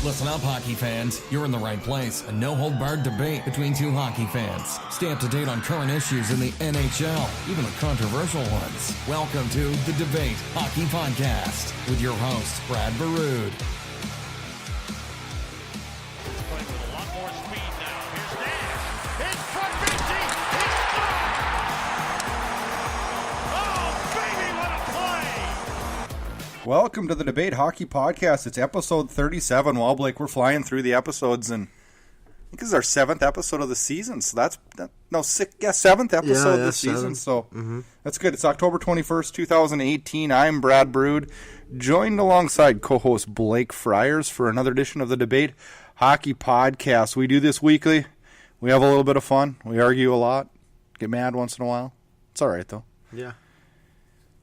Listen up, hockey fans. You're in the right place. A no-hold-barred debate between two hockey fans. Stay up to date on current issues in the NHL, even the controversial ones. Welcome to The Debate Hockey Podcast with your host, Brad Burud. Playing with a lot more speed now. Here's Nash. His front benching. He's gone. Oh, baby, what a play. Welcome to the Debate Hockey Podcast. It's episode 37. Well, Blake, we're flying through the episodes, and I think this is our 7th episode of the season. So seventh episode of the season. So that's good. It's October 21st, 2018. I'm Brad Burud, joined alongside co-host Blake Friars for another edition of the Debate Hockey Podcast. We do this weekly. We have a little bit of fun. We argue a lot. Get mad once in a while. It's all right, though. Yeah.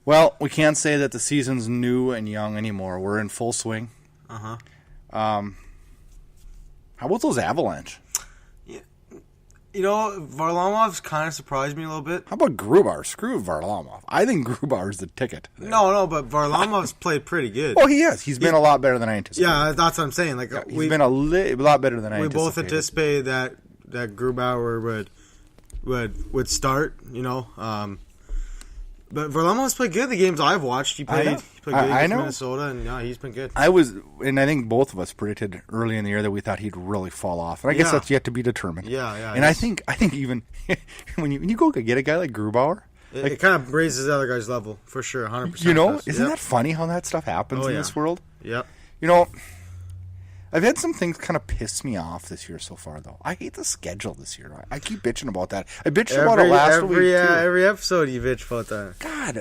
Well, we can't say that the season's new and young anymore. We're in full swing. Uh-huh. How about those Avalanche? Yeah. You know, Varlamov's kind of surprised me a little bit. How about Grubauer? Screw Varlamov. I think Grubauer's the ticket there. No, but Varlamov's played pretty good. Oh, he has. He's been a lot better than I anticipated. Yeah, that's what I'm saying. Like He's been a lot better than I anticipated. We both anticipated that Grubauer would start, you know. But Varlamov's played good the games I've watched. He played good against Minnesota, and yeah, he's been good. I think both of us predicted early in the year that we thought he'd really fall off. And I guess that's yet to be determined. Yeah. And I think even when you go get a guy like Grubauer, it kind of raises the other guy's level, for sure, 100%. You know, isn't that funny how that stuff happens in this world? Yep. You know, I've had some things kind of piss me off this year so far, though. I hate the schedule this year. I keep bitching about that. I bitched about it last week, too. Every episode you bitch about that. God,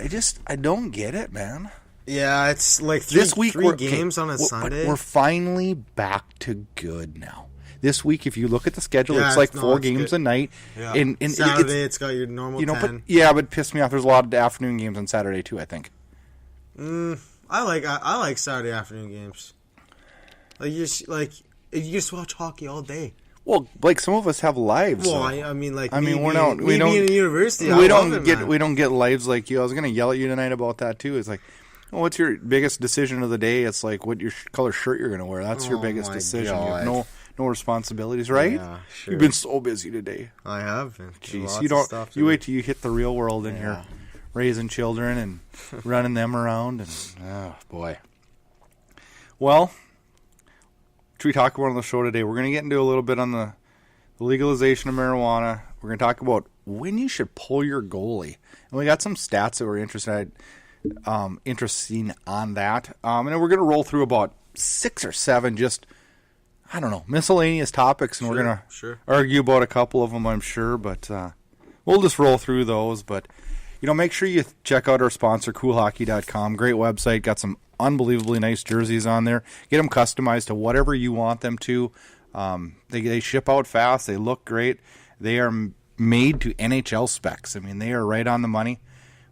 I don't get it, man. Yeah, it's like three games on a Sunday. We're finally back to good now. This week, if you look at the schedule, it's like 4 games good. A night. Yeah. And Saturday, it's got your normal 10. But it pissed me off. There's a lot of afternoon games on Saturday, too, I think. I like Saturday afternoon games. You just watch hockey all day. Well, like some of us have lives. Well, we don't in university. We don't get lives like you. I was gonna yell at you tonight about that too. It's like, what's your biggest decision of the day? It's like what your color shirt you're gonna wear. That's your biggest decision. God. You have no responsibilities, right? Yeah, sure. You've been so busy today. I have been. Jeez, you wait till you hit the real world and you're raising children and running them around and oh boy. Well. We talk about on the show today. We're going to get into a little bit on the legalization of marijuana. We're going to talk about when you should pull your goalie, and we got some stats that we're interesting on that. And then we're going to roll through about 6 or 7 miscellaneous topics, and we're going to argue about a couple of them, I'm sure. But we'll just roll through those. But make sure you check out our sponsor, CoolHockey.com. Great website, got some unbelievably nice jerseys on there. Get them customized to whatever you want them to. They ship out fast. They look great. They are made to NHL specs. I mean, they are right on the money.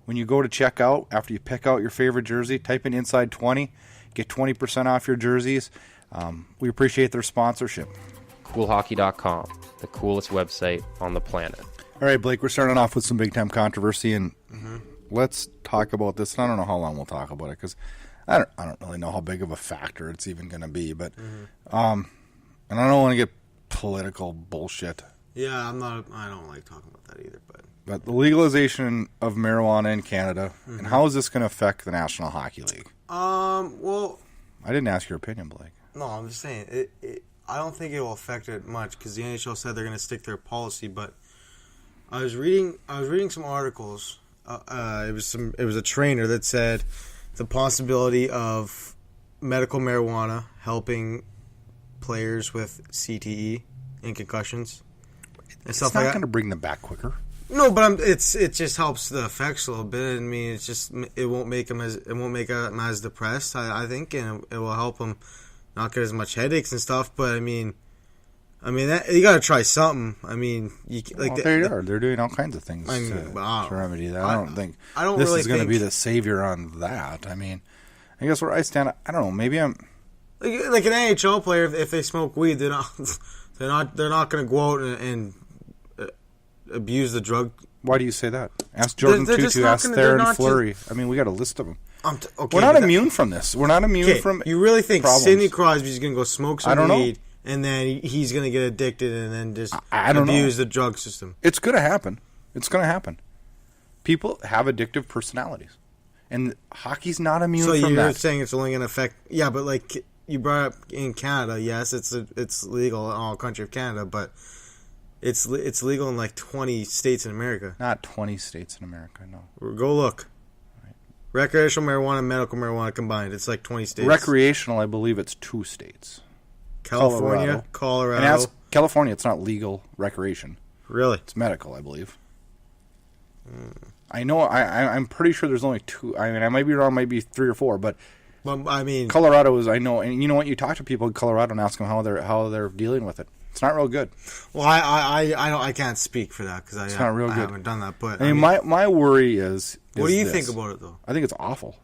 When you go to check out, after you pick out your favorite jersey, type in Inside 20. Get 20% off your jerseys. We appreciate their sponsorship. CoolHockey.com, the coolest website on the planet. All right, Blake, we're starting off with some big-time controversy, and let's talk about this. And I don't know how long we'll talk about it because I don't really know how big of a factor it's even going to be. But and I don't want to get political bullshit. Yeah, I don't like talking about that either. But the legalization of marijuana in Canada, and how is this going to affect the National Hockey League? Well, I didn't ask your opinion, Blake. No, I'm just saying I don't think it will affect it much because the NHL said they're going to stick to their policy. But I was reading some articles. It was a trainer that said the possibility of medical marijuana helping players with CTE and concussions and stuff like that. It's not going to bring them back quicker. No, but it just helps the effects a little bit. I mean, it won't make them as depressed. I think, and it will help them not get as much headaches and stuff. But I mean, you got to try something. I mean, they're doing all kinds of things to remedy that. I don't think this is going to be the savior on that. I mean, I guess where I stand, I don't know. Maybe I'm like an NHL player. If they smoke weed, they're not going to go out and abuse the drug. Why do you say that? Ask Jordan Tutu, ask Theron Fleury. I mean, we got a list of them. Okay, we're not immune from this. We're not immune from. You really think problems. Sidney Crosby's going to go smoke some I don't know. weed and then he's going to get addicted and then just I don't abuse know. the drug system? It's going to happen. It's going to happen. People have addictive personalities, and hockey's not immune So from you're that. saying it's only going to affect? Yeah, but like you brought up in Canada, yes, it's legal in all country of Canada, but it's legal in like 20 states in America. Not 20 states in America. No. Go look. Recreational marijuana and medical marijuana combined, it's like 20 states. Recreational, I believe it's 2 states. California, Colorado. And as California, it's not legal recreation. Really? It's medical, I believe. I know. I'm pretty sure there's only 2. I mean, I might be wrong. Might be 3 or 4. But I mean, Colorado is. I know. And you know what? You talk to people in Colorado and ask them how they're dealing with it. It's not real good. well, I can't speak for that because I not real good. haven't done that. But I mean, my worry is. what do you this. think about it though? I think it's awful.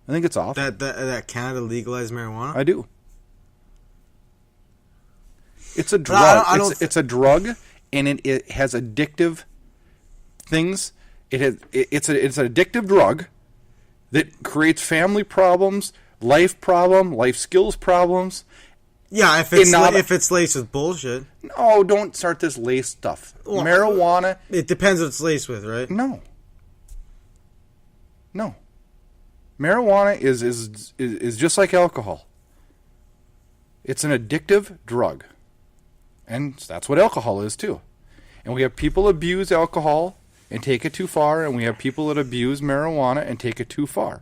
I think it's awful. That Canada legalized marijuana? I do. It's a drug. I don't it's a drug, and it has addictive things. It's an addictive drug that creates family problems, life skills problems. Yeah, if it's laced with bullshit. No, don't start this lace stuff. Well, Marijuana. It depends what it's laced with, right? No. Marijuana is just like alcohol. It's an addictive drug. And that's what alcohol is too. And we have people abuse alcohol and take it too far, and we have people that abuse marijuana and take it too far.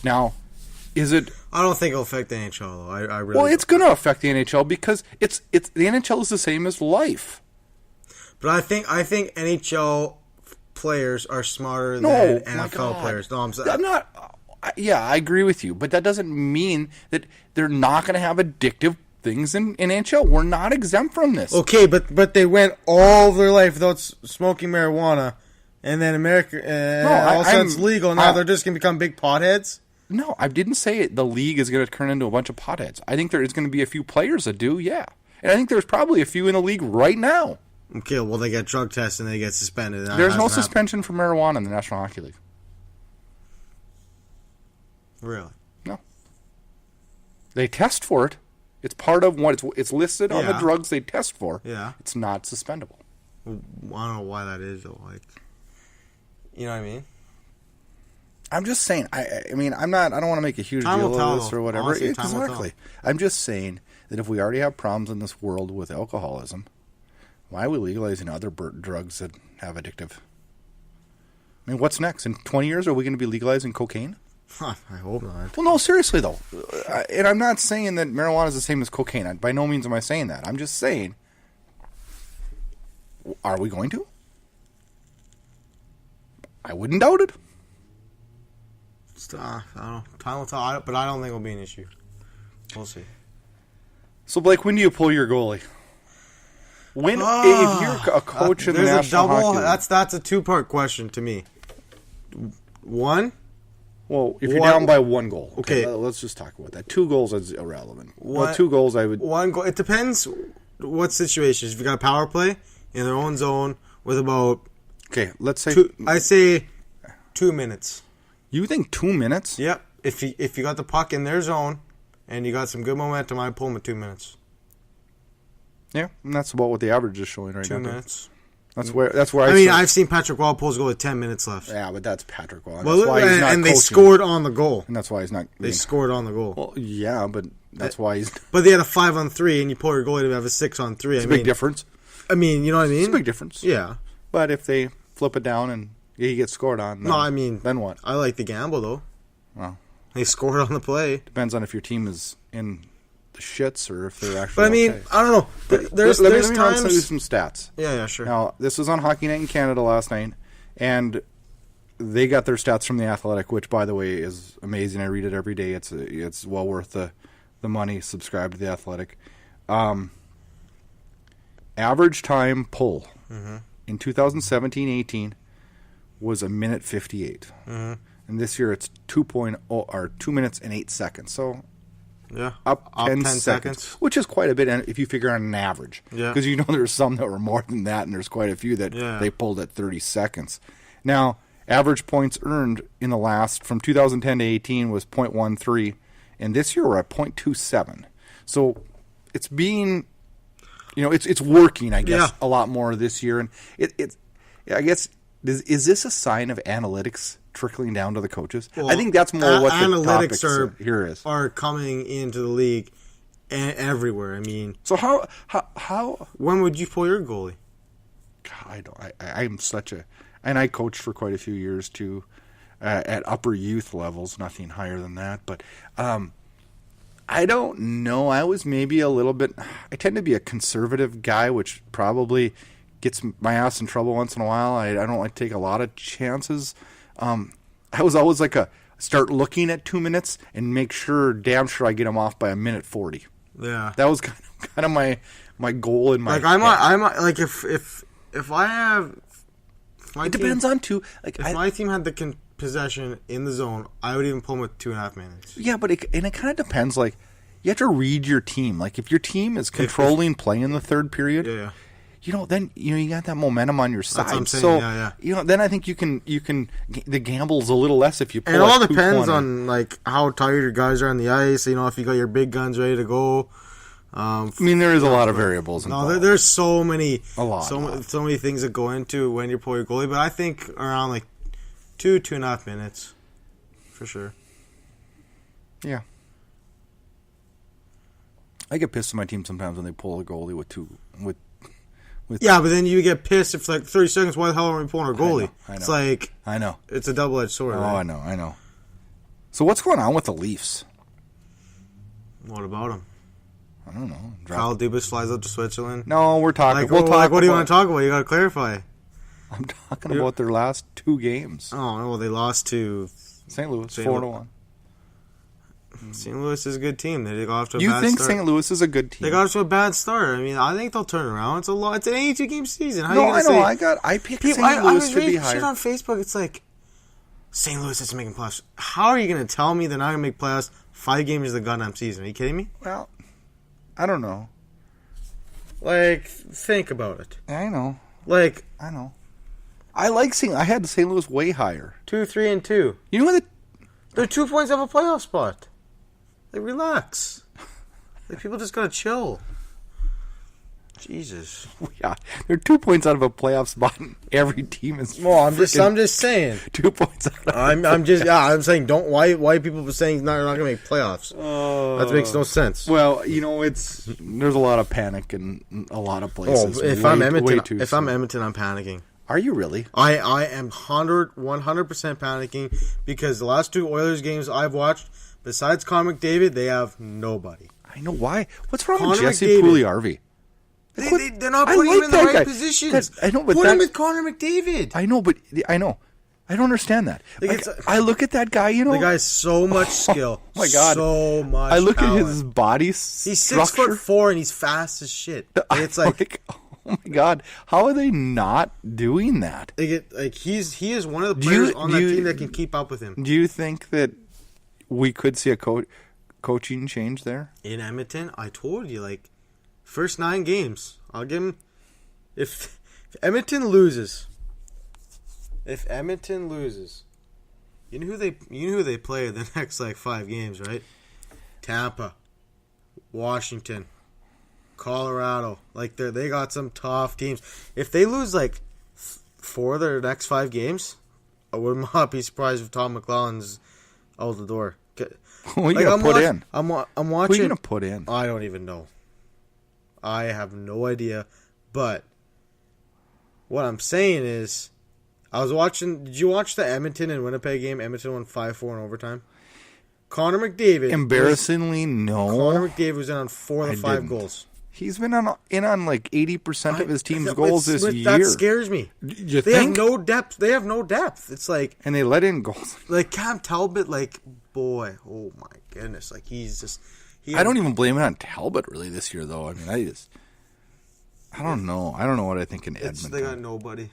Now, is it? I don't think it'll affect the NHL though. I really. Well, it's going to affect the NHL because it's the NHL is the same as life. But I think NHL players are smarter No, than my NFL God. players. No, I'm saying. I'm not. Yeah, I agree with you, but that doesn't mean that they're not going to have addictive things in NHL. We're not exempt from this. Okay, but they went all their life without smoking marijuana, and then America all of a sudden it's legal. Now they're just gonna become big potheads. No, I didn't say the league is going to turn into a bunch of potheads. I think there is going to be a few players that do, yeah. And I think there's probably a few in the league right now. Okay, well they get drug tests and they get suspended. There's no suspension for marijuana in the National Hockey League. Really? No. They test for it. It's part of what it's listed on the Yeah. drugs they test for. Yeah. It's not suspendable. Well, I don't know why that is though. Like, you know what I mean? I'm just saying. I mean, I don't want to make a huge Time will deal tell, of this or though. whatever. Honestly, time will Exactly. I'm just saying that if we already have problems in this world with alcoholism, why are we legalizing other drugs that have addictive? I mean, what's next? In 20 years, are we going to be legalizing cocaine? I hope not. Well, no, seriously, though. And I'm not saying that marijuana is the same as cocaine. By no means am I saying that. I'm just saying, are we going to? I wouldn't doubt it. I don't know. Time will tell, but I don't think it'll be an issue. We'll see. So, Blake, when do you pull your goalie? When, if you're a coach in the National Hockey League. That's a two-part question to me. One. Well, if you're down by 1 goal. Okay. Let's just talk about that. 2 goals is irrelevant. What- Well, 2 goals I would... 1 goal. It depends what situations. If you got a power play in their own zone with about Okay, let's say... I say 2 minutes. You think 2 minutes? Yep. If you got the puck in their zone and you got some good momentum, I'd pull them at 2 minutes. Yeah, and that's about what the average is showing right now. 2 minutes. That's where I mean, say- I've seen Patrick Wall pull his goal with 10 minutes left. Yeah, but that's Patrick Wall. Well, That's why he's not and they coaching. scored on the goal. And that's why he's not... They scored on the goal. Well, yeah, but that's why he's... But they had a 5-on-3, and you pull your goalie to have a 6-on-3. It's a big difference. I mean, you know what I mean? It's a big difference. Yeah. But if they flip it down and he gets scored on... Then, No, I mean... Then what? I like the gamble, though. Well, They scored on the play. depends on if your team is in the shits or if they're actually... But I mean, okay. I don't know. There's let me run times... you some stats. Yeah, sure. Now, this was on Hockey Night in Canada last night, and they got their stats from The Athletic, which, by the way, is amazing. I read it every day. It's well worth the money. Subscribe to The Athletic. Average time pull in 2017-18 was 1:58. And this year it's 2 minutes and 8 seconds. So Yeah. up 10 seconds, which is quite a bit if you figure on an average. Yeah. Because you know there's some that were more than that, and there's quite a few that Yeah. they pulled at 30 seconds. Now, Average points earned in the last, from 2010 to 18, was 0.13, and this year we're at 0.27. So it's being, it's working, I guess, a lot more this year. And I guess, is this a sign of analytics trickling down to the coaches? Well, I think that's more what the analytics topic here is. Are coming into the league everywhere. I mean, so how when would you pull your goalie? God, I'm such a, and I coached for quite a few years too, at upper youth levels, nothing higher than that. But I don't know. I was maybe a little bit. I tend to be a conservative guy, which probably gets my ass in trouble once in a while. I don't like to take a lot of chances. I was always like start looking at 2 minutes and make sure, damn sure, I get them off by a minute 40. Yeah, that was kind of my goal in my. Like I'm like if I have. It depends on two. Like if my team had the possession in the zone, I would even pull them with 2.5 minutes. Yeah, but it kind of depends. Like you have to read your team. Like if your team is controlling play in the third period, then you got that momentum on your side. That's what I'm saying. So then I think you can the gamble's a little less if you pull. And it all depends on like how tired your guys are on the ice. If you got your big guns ready to go. I mean, there is a lot of variables involved. No, there's so many things that go into when you pull your goalie. But I think around like 2.5 minutes, for sure. Yeah. I get pissed at my team sometimes when they pull a goalie with Yeah, but then you get pissed if like 30 seconds. Why the hell are we pulling our goalie? I know. It's like it's a double-edged sword. Oh, right? I know. So what's going on with the Leafs? What about them? I don't know. Kyle Dubas flies up to Switzerland. No, we're talking. We'll talk. What do you want to talk about? You got to clarify. I'm talking about their last 2 games. Oh, well, they lost to St. Louis 4-1. St. Louis is a good team. They got off to a bad start. You think St. Louis is a good team? They got off to a bad start. I mean, I think they'll turn around. It's an 82-game season. How no, are you I know. say, I picked St. Louis to be higher. Shit on Facebook. It's like St. Louis is making playoffs. How are you going to tell me they're not going to make playoffs 5 games of the goddamn season? Are you kidding me? Well, I don't know. Like, think about it. I know. Like, I know. I had St. Louis way higher. 2-3-2. You know what? They're 2 points off a playoff spot. Like, relax. Like, people just gotta chill. Jesus. Yeah, they're 2 points out of a playoff spot. And every team is. Well, I'm just saying. 2 points out. I'm saying why people are saying they're not gonna make playoffs. That makes no sense. Well, there's a lot of panic in a lot of places. Oh, if I'm Edmonton, I'm panicking. Are you really? I am 100% panicking because the last 2 Oilers games I've watched, besides Connor McDavid, they have nobody. I know why. What's wrong with Connor Jesse McDavid. Pugliarvi? They're not putting him in the right positions. I know, but put him with Connor McDavid. I know. I don't understand that. I look at that guy, The guy's so much skill. Oh my God. So much I look talent. at his body structure. He's 6'4" and he's fast as shit. It's like oh my God, how are they not doing that? He is one of the players on that team that can keep up with him. Do you think that we could see a coaching change there? In Edmonton, I told you, first 9 games, I'll give him. If Edmonton loses, you know who they play the next 5 games, right? Tampa, Washington, Colorado. They got some tough teams. If they lose 4 of their next 5 games, I would not be surprised if Tom McClellan's out the door. Who are you gonna put in? I'm watching. Who are you gonna put in? I don't even know. I have no idea. But what I'm saying is, I was watching. Did you watch the Edmonton and Winnipeg game? Edmonton won 5-4 in overtime. Connor McDavid. Embarrassingly, no. Connor McDavid was in on 4 of the 5 goals. He's been in on 80% of his team's goals this year. That scares me. You they think? have no depth. They have no depth. It's and they let in goals. Cam Talbot, boy, oh my goodness, he's just. I don't even blame it on Talbot really this year, though. I mean, I don't know. I don't know what I think in Edmonton. They got nobody.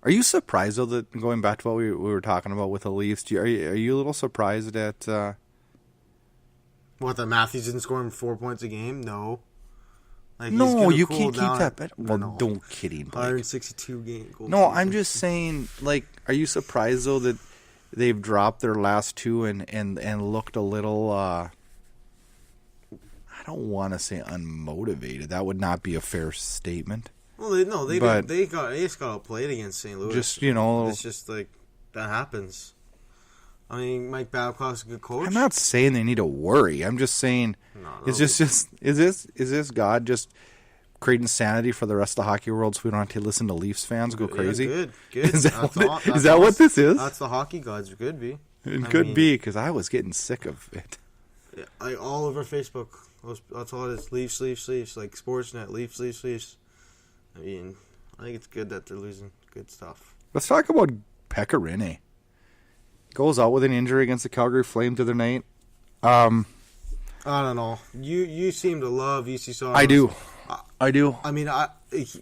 Are you surprised though that going back to what we were talking about with the Leafs? Are you a little surprised at? What, that Matthews isn't scoring 4 points a game? No. Like, he's No, gonna you cool can't keep down. that. Well, No. don't kidding, Blake. 162 game goal. No, I'm just saying, like, are you surprised, though, that they've dropped their last two and looked a little, I don't want to say unmotivated. That would not be a fair statement. Well, they just got outplayed against St. Louis. Just, you know. It's just like, that happens. I mean, Mike Babcock's a good coach. I'm not saying they need to worry. I'm just saying, is this God just creating sanity for the rest of the hockey world so we don't have to listen to Leafs fans go crazy? Yeah, good. Is that what this is? That's the hockey gods. It could be. It could be, because I was getting sick of it. Yeah, all over Facebook. That's all it is. Leafs. Like Sportsnet, Leafs. I mean, I think it's good that they're losing good stuff. Let's talk about Pekka Rinne. Goes out with an injury against the Calgary Flames the other night. I don't know. You seem to love UC Soros. I do. I mean,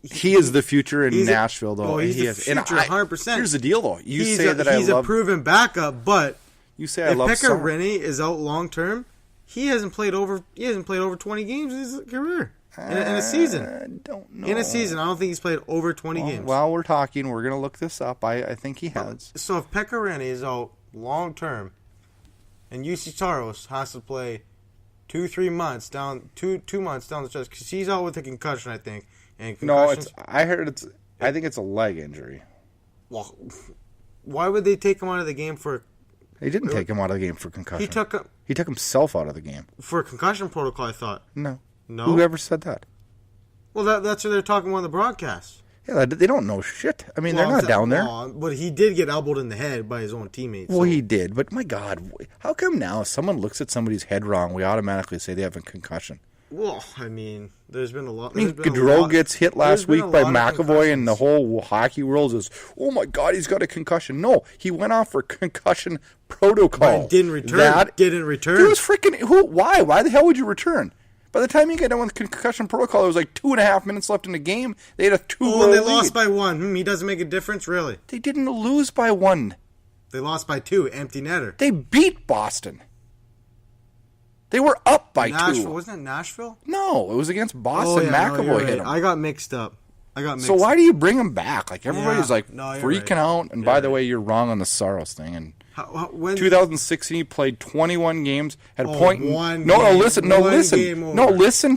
he is the future in Nashville, though. He's the future, 100%. Here's the deal, though. He's a proven backup, but you say I love if Pekka Rinne is out long term, he hasn't played over 20 games in his career in a season. I don't know. In a season, I don't think he's played over 20 games. While we're talking, we're going to look this up. I think he has. So if Pekka Rinne is out long term, and UC Soros has to play 2 months down the stretch because he's out with a concussion, I think. And I think it's a leg injury. Well, why would they take him out of the game for? They didn't take him out of the game for concussion. He took himself out of the game for a concussion protocol. I thought. No. No. Whoever said that? Well, that's what they're talking about on the broadcast. Yeah, they don't know shit. I mean, they're not down there. But he did get elbowed in the head by his own teammates. Well, he did. But my God, how come now if someone looks at somebody's head wrong, we automatically say they have a concussion? Well, I mean, there's been a lot. I mean, Gaudreau gets hit last week by McAvoy, and the whole hockey world is, oh my God, he's got a concussion. No, he went off for concussion protocol. But didn't return. Didn't return. He was freaking. Why? Why the hell would you return? By the time you get done with concussion protocol, there was like 2.5 minutes left in the game. They had a 2-goal lead. They lost by 1. He doesn't make a difference, really. They didn't lose by 1. They lost by 2. Empty netter. They beat Boston. They were up by 2. Wasn't it Nashville? No, it was against Boston. McAvoy hit him. I got mixed up. So why do you bring him back? Like everybody's freaking right. out. And by the way, you're wrong on the Soros thing. And when 2016, he played 21 games, had a point. Listen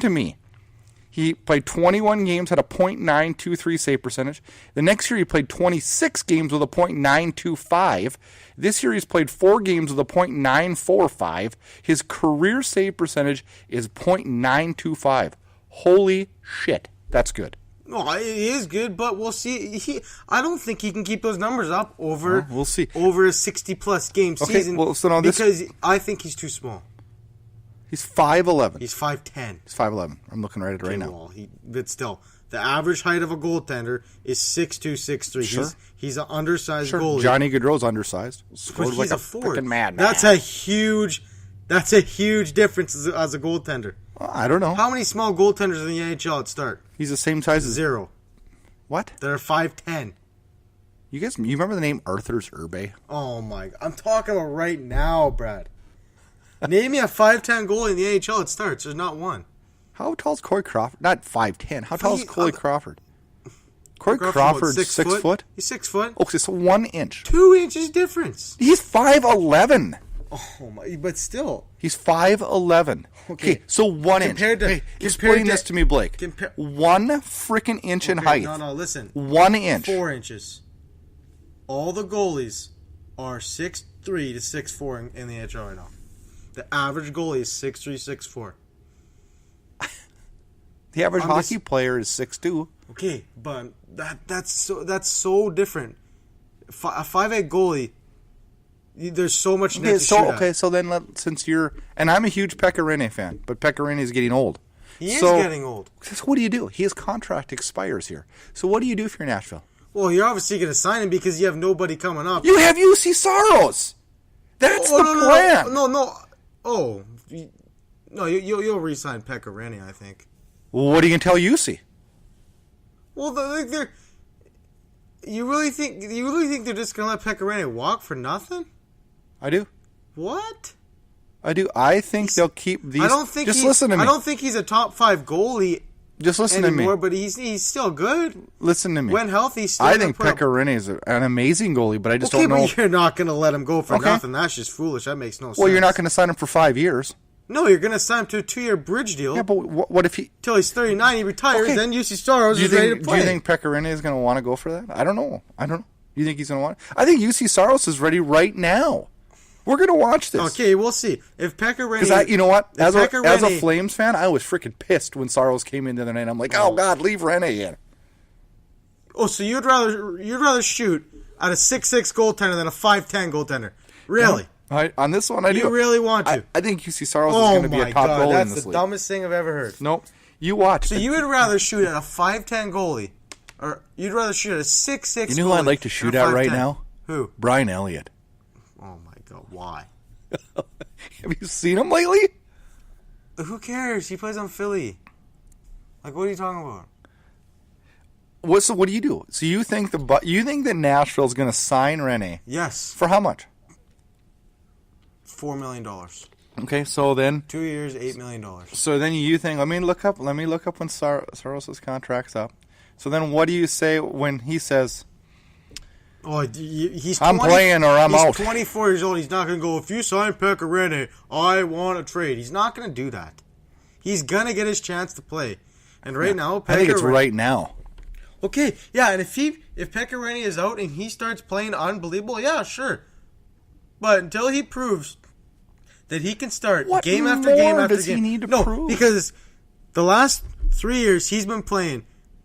to me. He played 21 games, had a .923 save percentage. The next year, he played 26 games with a .925. This year, he's played 4 games with a .945. His career save percentage is .925. Holy shit, that's good. No, it is good, but we'll see. I don't think he can keep those numbers up over. We'll see. Over a 60-plus game season. Well, so now because I think he's too small. He's 5'11". He's 5'10". He's 5'11". I'm looking right at it right now. Well, but still, the average height of a goaltender is 6'2", 6'3". Sure. He's an undersized goalie. Johnny Gaudreau's undersized. But he's like a forward. Freaking madman. That's a huge difference as a goaltender. Well, I don't know. How many small goaltenders in the NHL at start? He's the same size as 0. What? They're 5'10". You remember the name Arthur's Urbe? Oh my! I'm talking about right now, Brad. Name me a 5'10" goalie in the NHL at starts. There's not one. How tall is Corey Crawford? Not 5'10". How tall is Corey Crawford? Corey Crawford's 6 foot? He's 6 foot. Okay, so 1 inch. 2 inches difference. He's 5'11". Oh my! But still, he's 5'11". Okay, so 1 inch. Explain this to me, Blake. 1 freaking inch in height. No, listen. 1 inch. 4 inches. All the goalies are 6'3" to 6'4" in the NHL right now. The average goalie is 6'3", 6'4". The average hockey player is 6'2". Okay, but that's so different. A 5'8" goalie. There's so much net to shoot at. So then since you're... And I'm a huge Pekka Rinne fan, but Pekka Rinne is getting old. He is getting old. So what do? His contract expires here. So what do you do if you're Nashville? Well, you're obviously going to sign him because you have nobody coming up. You have UC Soros. That's the plan. No. Oh. No, you'll re-sign Pekka Rinne, I think. Well, what are you going to tell UC? Well, they're... You really think they're just going to let Pekka Rinne walk for nothing? I do. What? I do. I think they'll keep these. Listen to me. I don't think he's a top 5 goalie Just listen to me. anymore, but he's still good. Listen to me. When healthy, he's still I gonna think put up- Pekka Rinne is an amazing goalie, but I just Okay, don't know. but you're not going to let him go for Okay. nothing. That's just foolish. That makes no sense. Well, you're not going to sign him for 5 years. No, you're going to sign him to a 2-year bridge deal. Yeah, but what if he... Till he's 39, he retires, Okay. then UC Saros Do you is ready to think? play. Do you think Pekka Rinne is going to want to go for that? I don't know. Do you think he's going to want? I think UC Saros is ready right now. We're going to watch this. Okay, we'll see. If Pekka Rinne... Because you know what? if As Pekka a Rinne- Flames fan, I was freaking pissed when Saros came in the other night. I'm like, oh God, leave Rinne in. Oh, so you'd rather shoot at a 6'6" goaltender than a 5'10" goaltender? Really? On this one, I do. You really want to? I think UC Saros is Oh going to be my a top God, goalie in that's this the league. dumbest thing I've ever heard. Nope. You watch. So you would rather shoot at a 5'10" goalie, or you'd rather shoot at a 6'6" You know who I'd goalie like to shoot than a at right 5'10"? now? Who? Brian Elliott. Oh my God, why? Have you seen him lately? Who cares? He plays on Philly. Like, what are you talking about? So what do you do? So you think that Nashville's going to sign Rinne Yes, for how much? $4 million. Okay, so then 2 years, $8 million. So then you think, let me look up when Saros' contract's up. So then what do you say when he says, Oh, he's I'm playing or I'm out? He's 24 years old. He's not going to go, if you sign Pekka Rinne, I want a trade. He's not going to do that. He's going to get his chance to play. And right now, I think it's Rinne- right now. Okay, yeah, and if Pekka Rinne is out and he starts playing unbelievable, yeah, sure. But until he proves that he can start What game after more game after does he game. need to no, prove? because the last 3 years he's been playing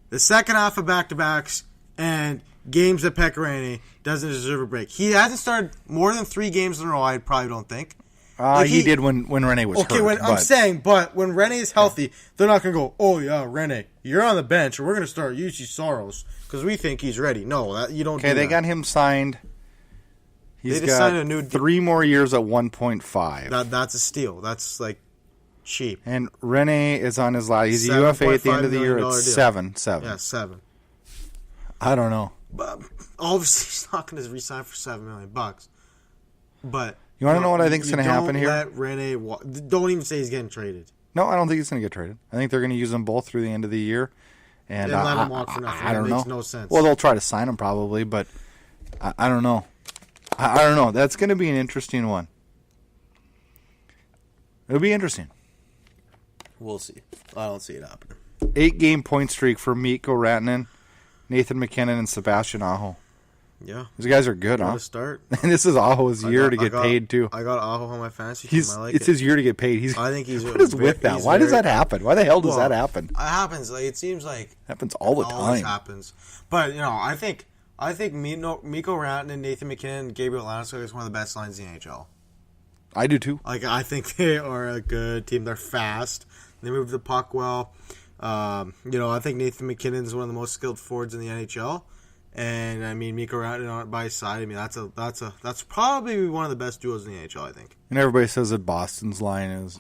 the second half of back-to-backs and games that Pekka Rinne doesn't deserve a break. He hasn't started more than 3 games in a row, I probably don't think. Like He did when Rinne was hurt. Okay, I'm saying, but when Rinne is healthy, they're not going to go, oh, yeah, Rinne, you're on the bench, and we're going to start UC Saros because we think he's ready. No, you don't do Okay, they that. got him signed. He's They just got signed a new 3 more years at 1.5. That's a steal. That's, like, cheap. And Rinne is on his last. He's a UFA at the end of the year. $7.5 It's million 7. Yeah, 7. I don't know. But obviously, he's not going to resign for $7 million. But You want to know what I think is going to happen here? Don't let Rinne don't even say he's getting traded. No, I don't think he's going to get traded. I think they're going to use them both through the end of the year. And Then let him walk for nothing. I don't It know. makes no sense. Well, they'll try to sign him probably, but I don't know. I don't know. That's going to be an interesting one. It'll be interesting. We'll see. I don't see it happening. 8-game point streak for Mikko Rantanen, Nathan McKinnon, and Sebastian Aho. Yeah. These guys are good, What huh? a start. And this is Aho's year to get paid too. I got Aho on my fantasy team. I like It's it. his year to get paid. I think he's. What is with that? he's Why does very- that happen? Why the hell does Well, that happen? It happens. Like it seems like Happens all the always time. happens. But I think Mikko Rantanen, Nathan McKinnon, and Gabriel Landeskog is one of the best lines in the NHL. I do too. Like I think they are a good team. They're fast. They move the puck well. I think Nathan McKinnon is one of the most skilled forwards in the NHL. And I mean, Mikko Rantanen by his side. I mean, that's probably one of the best duos in the NHL. I think. And everybody says that Boston's line is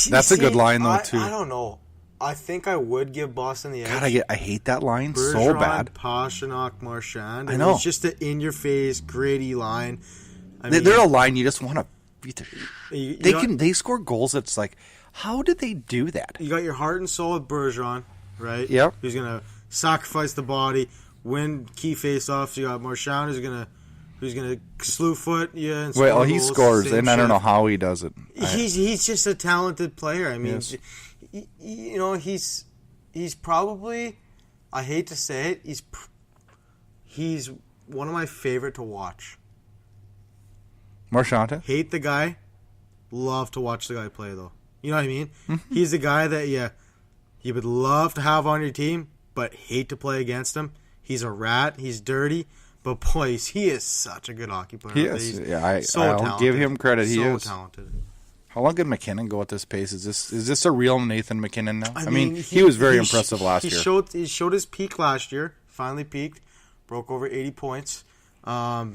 that's a good line though too. I don't know. I think I would give Boston the edge. God, I hate that line so Bergeron, bad. Pastrnak, Marchand. I know. It's just an in-your-face, gritty line. They're a line you just want to beat the. You They score goals. That's like, how did they do that? You got your heart and soul with Bergeron, right? Yep. Who's gonna sacrifice the body, win key face-offs. You got Marchand who's gonna slew foot you and score Well, he goals, scores, same and I don't shit. know how he does it. He's just a talented player. I mean, Yes. he's probably, I hate to say it, he's one of my favorite to watch. Marchand. Hate the guy, love to watch the guy play though. You know what I mean? Mm-hmm. He's the guy that you would love to have on your team, but hate to play against him. He's a rat. He's dirty. But boys, he is such a good hockey player. He is. He's Yeah, I'll talented. give him credit. He so is. talented. How long did McKinnon go at this pace? Is this a real Nathan McKinnon now? I mean, he was very impressive last year. He showed his peak last year. Finally peaked. Broke over 80 points. I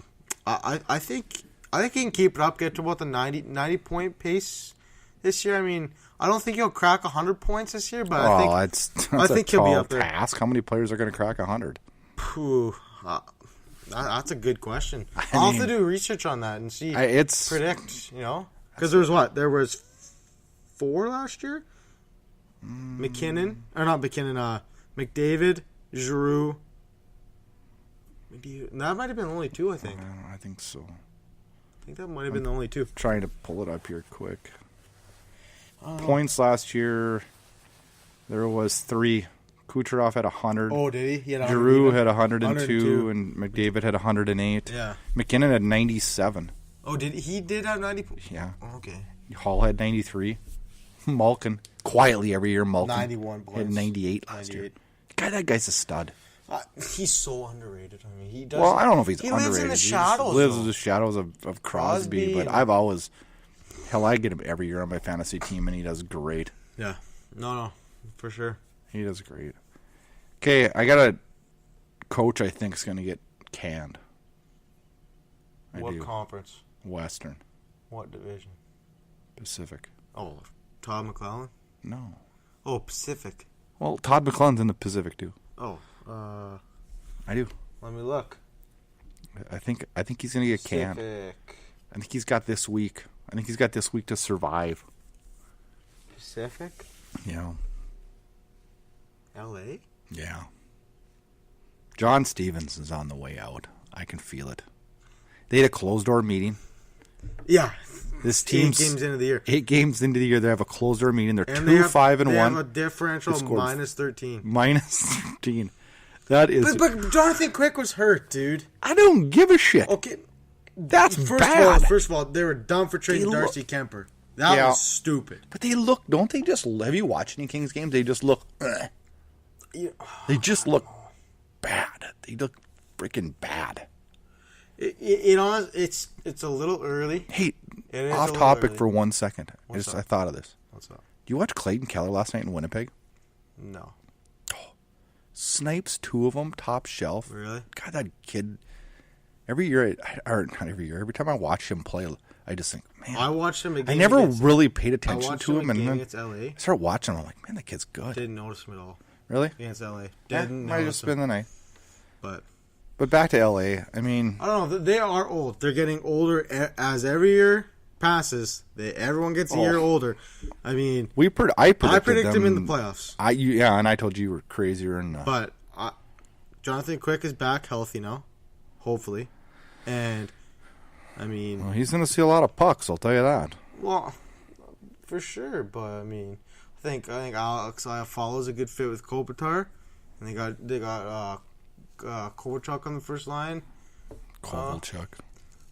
think he can keep it up. Get to about the 90 point pace this year. I mean, I don't think he'll crack 100 points this year, but I think he'll be up there. Task. How many players are going to crack 100? That's a good question. I'll have to do research on that and see. Predict, because there was 4 last year. McKinnon, or not McKinnon, McDavid, Giroux. That might have been the only two, I think. I think so. I think that might have been the only two. Trying to pull it up here quick. Points last year, there was 3. Kucherov had 100. Oh, did he? He had 100 Giroux even? had 102, 102. and McDavid had 108. Yeah. McKinnon had 97. Oh, he did have 90? Yeah. Oh, okay. Hall had 93. Malkin, quietly every year, Malkin 91 points. had 98 last year. That guy's a stud. He's so underrated. I mean, he does. Well, I don't know if he's underrated. He lives in the He shadows. lives though. in the shadows of Crosby, but and- I've always... Hell, I get him every year on my fantasy team, and he does great. Yeah. No, for sure. He does great. Okay, I got a coach I think is going to get canned. What conference? Western. What division? Pacific. Oh, Todd McClellan? No. Oh, Pacific. Well, Todd McClellan's in the Pacific, too. Oh, I do. let me look. I think he's going to get canned. Pacific. I think he's got this week. I think he's got this week to survive. Pacific? Yeah. LA? Yeah. John Stevens is on the way out. I can feel it. They had a closed-door meeting. Yeah. This team's 8 games into the year. 8 games into the year. They have a closed-door meeting. They're And 2-5-1. They have a differential They scored minus 13. Minus 13. That is... But Jonathan Quick was hurt, dude. I don't give a shit. Okay. That's First bad. of all, they were dumb for trading They Darcy Kemper. That Yeah. was stupid. But they look... Don't they just... Have you watched any Kings games? They just look... They just look bad. They look freaking bad. It's a little early. Hey, It is off a little topic early. for 1 second. What's up? I thought of this. What's up? Do you watch Clayton Keller last night in Winnipeg? No. Snipes 2 of them, top shelf. Really? God, that kid. Every year, or not every year, every time I watch him play, I just think, man. I watched him again. I never really paid attention to him, and then against LA. I started watching him. I'm like, man, that kid's good. Didn't notice him at all Really? against LA. Yeah, Didn't might have notice just him. been the night. But back to LA. I mean, I don't know. They are old. They're getting older as every year passes. Everyone gets a year older. I mean, I predict them in the playoffs. And I told you were crazier. And But Jonathan Quick is back healthy now, hopefully, and I mean, well, he's going to see a lot of pucks. I'll tell you that. well, for sure. But I mean, I think Alex Iafallo is a good fit with Kopitar, and they got Kovalchuk on the first line. Kovalchuk.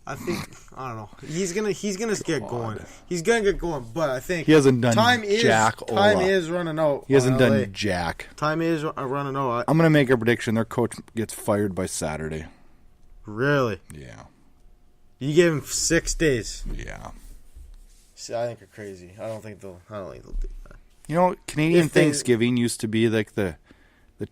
I think I don't know. He's gonna get going. He's gonna get going, but I think He hasn't done time jack is running out. He hasn't on LA. done jack. Time is running out. I'm going to make a prediction. Their coach gets fired by Saturday. Really? Yeah. You gave him 6 days. Yeah. See, I think you're crazy. I don't think they'll do that. You know, Canadian If they- Thanksgiving used to be like the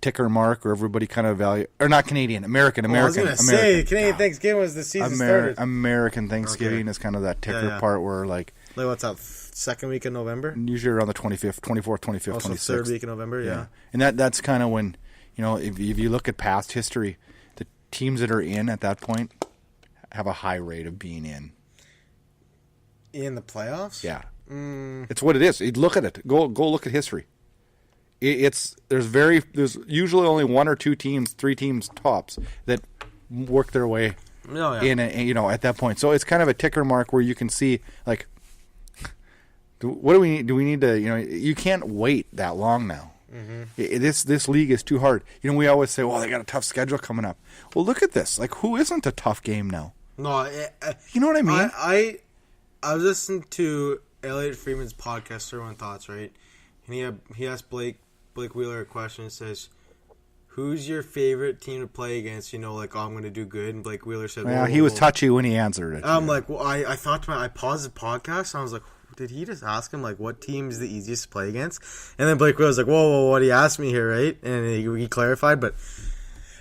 ticker mark where everybody kind of or not Canadian, American. I was gonna say Canadian Thanksgiving was the season started. American Thanksgiving is kind of that ticker part where like what's up? Second week in November. Usually around the 25th, 24th, 25th, Also 26th. third week in November. Yeah. And that's kind of when, you know, if you look at past history, the teams that are in at that point have a high rate of being in. In the playoffs. Yeah. It's what it is. You look at it. Go look at history. There's usually only 1 or 2 teams, 3 teams tops that work their way in at that point. So it's kind of a ticker mark where you can see like, what do we need? Do we need to? You can't wait that long now. Mm-hmm. This league is too hard. We always say, well, they got a tough schedule coming up. Well, look at this. Like, who isn't a tough game now? No, you know what I mean. I was listening to Elliot Freeman's podcast, Sir Thoughts, right? And he asked Blake Wheeler a question. It says, "Who's your favorite team to play against?" I'm going to do good. And Blake Wheeler said, "Yeah." He was touchy when he answered it. I'm like, well, I thought to I paused the podcast. And I was like, did he just ask him like what team is the easiest to play against? And then Blake Wheeler was like, whoa, what he asked me here, right? And he clarified, but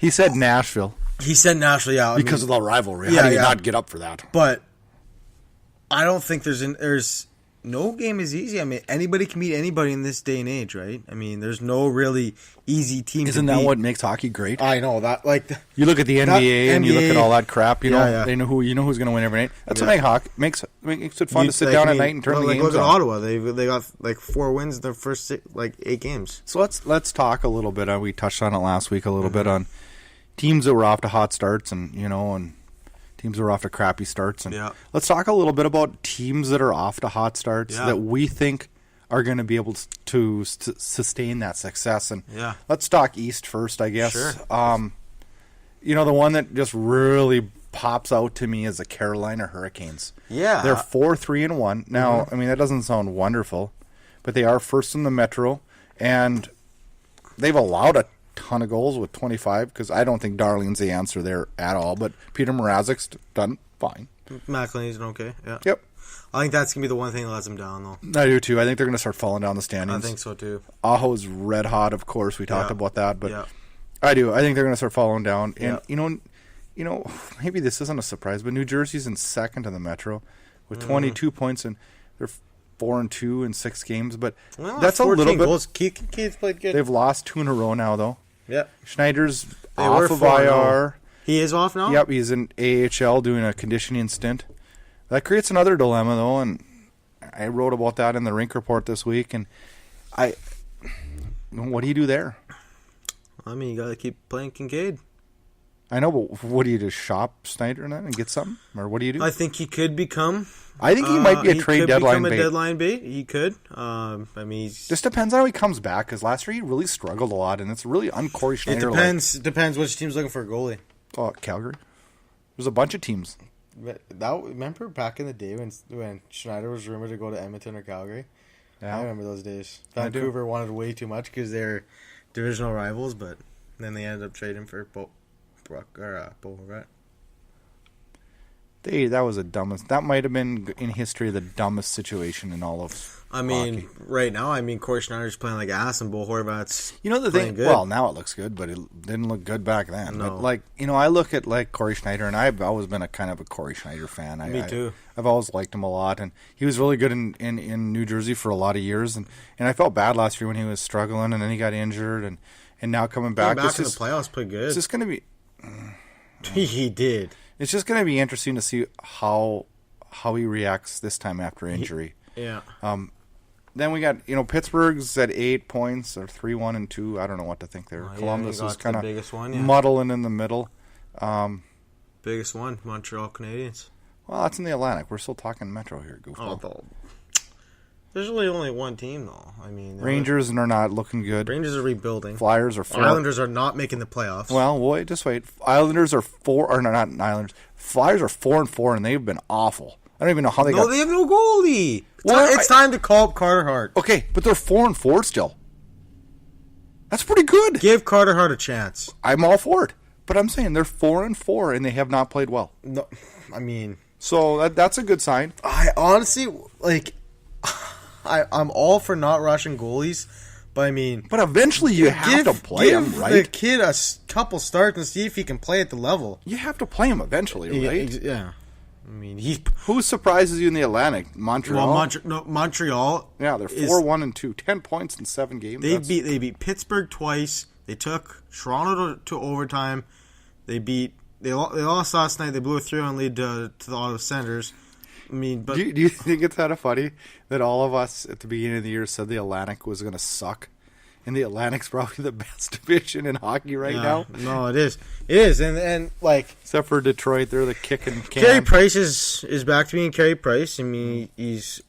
he said Nashville. He said Nashville, yeah, because of the rivalry. How do you not get up for that? But I don't think there's no game is easy. I mean, anybody can beat anybody in this day and age, right? I mean, there's no really easy team. Isn't to that beat. what makes hockey great? I know that. Like, You look at the NBA and you look at all that crap. You know, Yeah. they know who's going to win every night. That's what makes it fun to sit like, down I at mean, night and turn well, the like, games look at on. Ottawa. They got like 4 wins in their first 8 games. So let's talk a little bit. We touched on it last week a little bit on teams that were off to hot starts and teams that are off to crappy starts. And let's talk a little bit about teams that are off to hot starts that we think are going to be able to sustain that success. And let's talk East first, I guess. Sure. The one that just really pops out to me is the Carolina Hurricanes. Yeah. They're 4-3-1. Now, I mean, that doesn't sound wonderful, but they are first in the Metro, and they've allowed a ton of goals with 25, because I don't think Darling's the answer there at all, but Peter Mrazek's done fine. McElhinney's done okay, yeah. Yep. I think that's going to be the one thing that lets them down, though. I do, too. I think they're going to start falling down the standings. I think so, too. Aho's red hot, of course. We talked about that, but Yeah. I do. I think they're going to start falling down. And, maybe this isn't a surprise, but New Jersey's in second in the Metro with 22 points, and they're 4-2 in 6 games. But that's a little bit. Goals. Keith's played good. They've lost 2 in a row now, though. Yeah. Schneider's They off were of 4-0. IR. He is off now? Yep, he's in AHL doing a conditioning stint. That creates another dilemma, though, and I wrote about that in the Rink Report this week. And what do you do there? I mean, you got to keep playing Kincaid. I know, but what do you do? Shop Snyder and then and get something, or what do you do? I think he could become. I think he might be a trade deadline bait. He could become a deadline bait. He could. I mean, Just depends on how he comes back. Because last year he really struggled a lot, and it's really un-Corey it Schneider. depends which team's looking for a goalie. Oh, Calgary. There's a bunch of teams. Remember back in the day when Schneider was rumored to go to Edmonton or Calgary? Yeah. I remember those days. I do. Vancouver wanted way too much because they're divisional rivals, but then they ended up trading for Bo Rat. That was the dumbest. That might have been in history the dumbest situation in all of. I mean, hockey. right now, Corey Schneider's playing like ass, and Bo Horvat's The playing thing. good. Well, now it looks good, but it didn't look good back then. No. But I look at Corey Schneider, and I've always been a kind of a Corey Schneider fan. Me too. I've always liked him a lot, and he was really good in New Jersey for a lot of years, and I felt bad last year when he was struggling, and then he got injured, and now coming back. Back in the playoffs, played good. It's just going to be. He did. It's just going to be interesting to see how he reacts this time after injury. Yeah. Then we got Pittsburgh's at 8 points, or 3-1 and 2. I don't know what to think there. Columbus is kind of muddling in the middle. Biggest one, Montreal Canadiens. Well, that's in the Atlantic. We're still talking Metro here, goofball. There's really only one team, though. I mean, Rangers are not looking good. Rangers are rebuilding. Flyers are 4. Islanders are not making the playoffs. Well, just wait. Islanders are 4, or no, not Islanders. Flyers are 4-4, and they've been awful. I don't even know how they got. No, they have no goalie. It's time to call up Carter Hart. Okay, but they're 4-4 still. That's pretty good. Give Carter Hart a chance. I'm all for it, but I'm saying they're 4-4, and they have not played well. No, I mean, so that's a good sign. I honestly I'm all for not rushing goalies, but I mean, but eventually you have to play him, right? Give the kid a couple starts and see if he can play at the level. You have to play him eventually, right? Yeah. I mean, who surprises you in the Atlantic? Montreal. Well, Montreal. Yeah, they're 4-1 and 2, 10 points in 7 games. They beat Pittsburgh twice. They took Toronto to overtime. They lost last night. They blew a 3-1 lead to the Ottawa Senators. I mean, but do you think it's kind of funny that all of us at the beginning of the year said the Atlantic was going to suck, and the Atlantic's probably the best division in hockey right now? No, it is. It is, and except for Detroit, they're the kicking can. Carey Price is back to being Carey Price. I mean, he's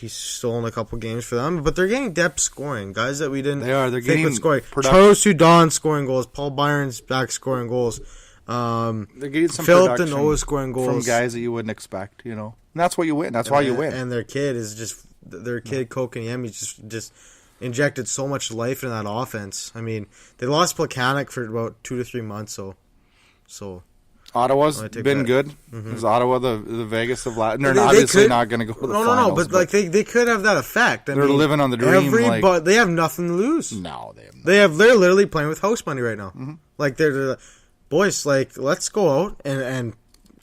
stolen a couple games for them, but they're getting depth scoring, guys that we didn't. They are. They're think getting would scoring. production. Charles Hudon scoring goals. Paul Byron's back scoring goals. They're getting some Philip production Deneau scoring goals from guys that you wouldn't expect. And that's why you win. That's why you win. And their kid is just Kotkaniemi just injected so much life into that offense. I mean, they lost Plekanec for about 2 to 3 months. So Ottawa's been good. Mm-hmm. Is Ottawa the Vegas of Latin? They're obviously not going to go to the finals. But they could have that effect. They're living on the dream. But they have nothing to lose. No, they have. They're literally playing with house money right now. Mm-hmm. Like they're boys. Like let's go out and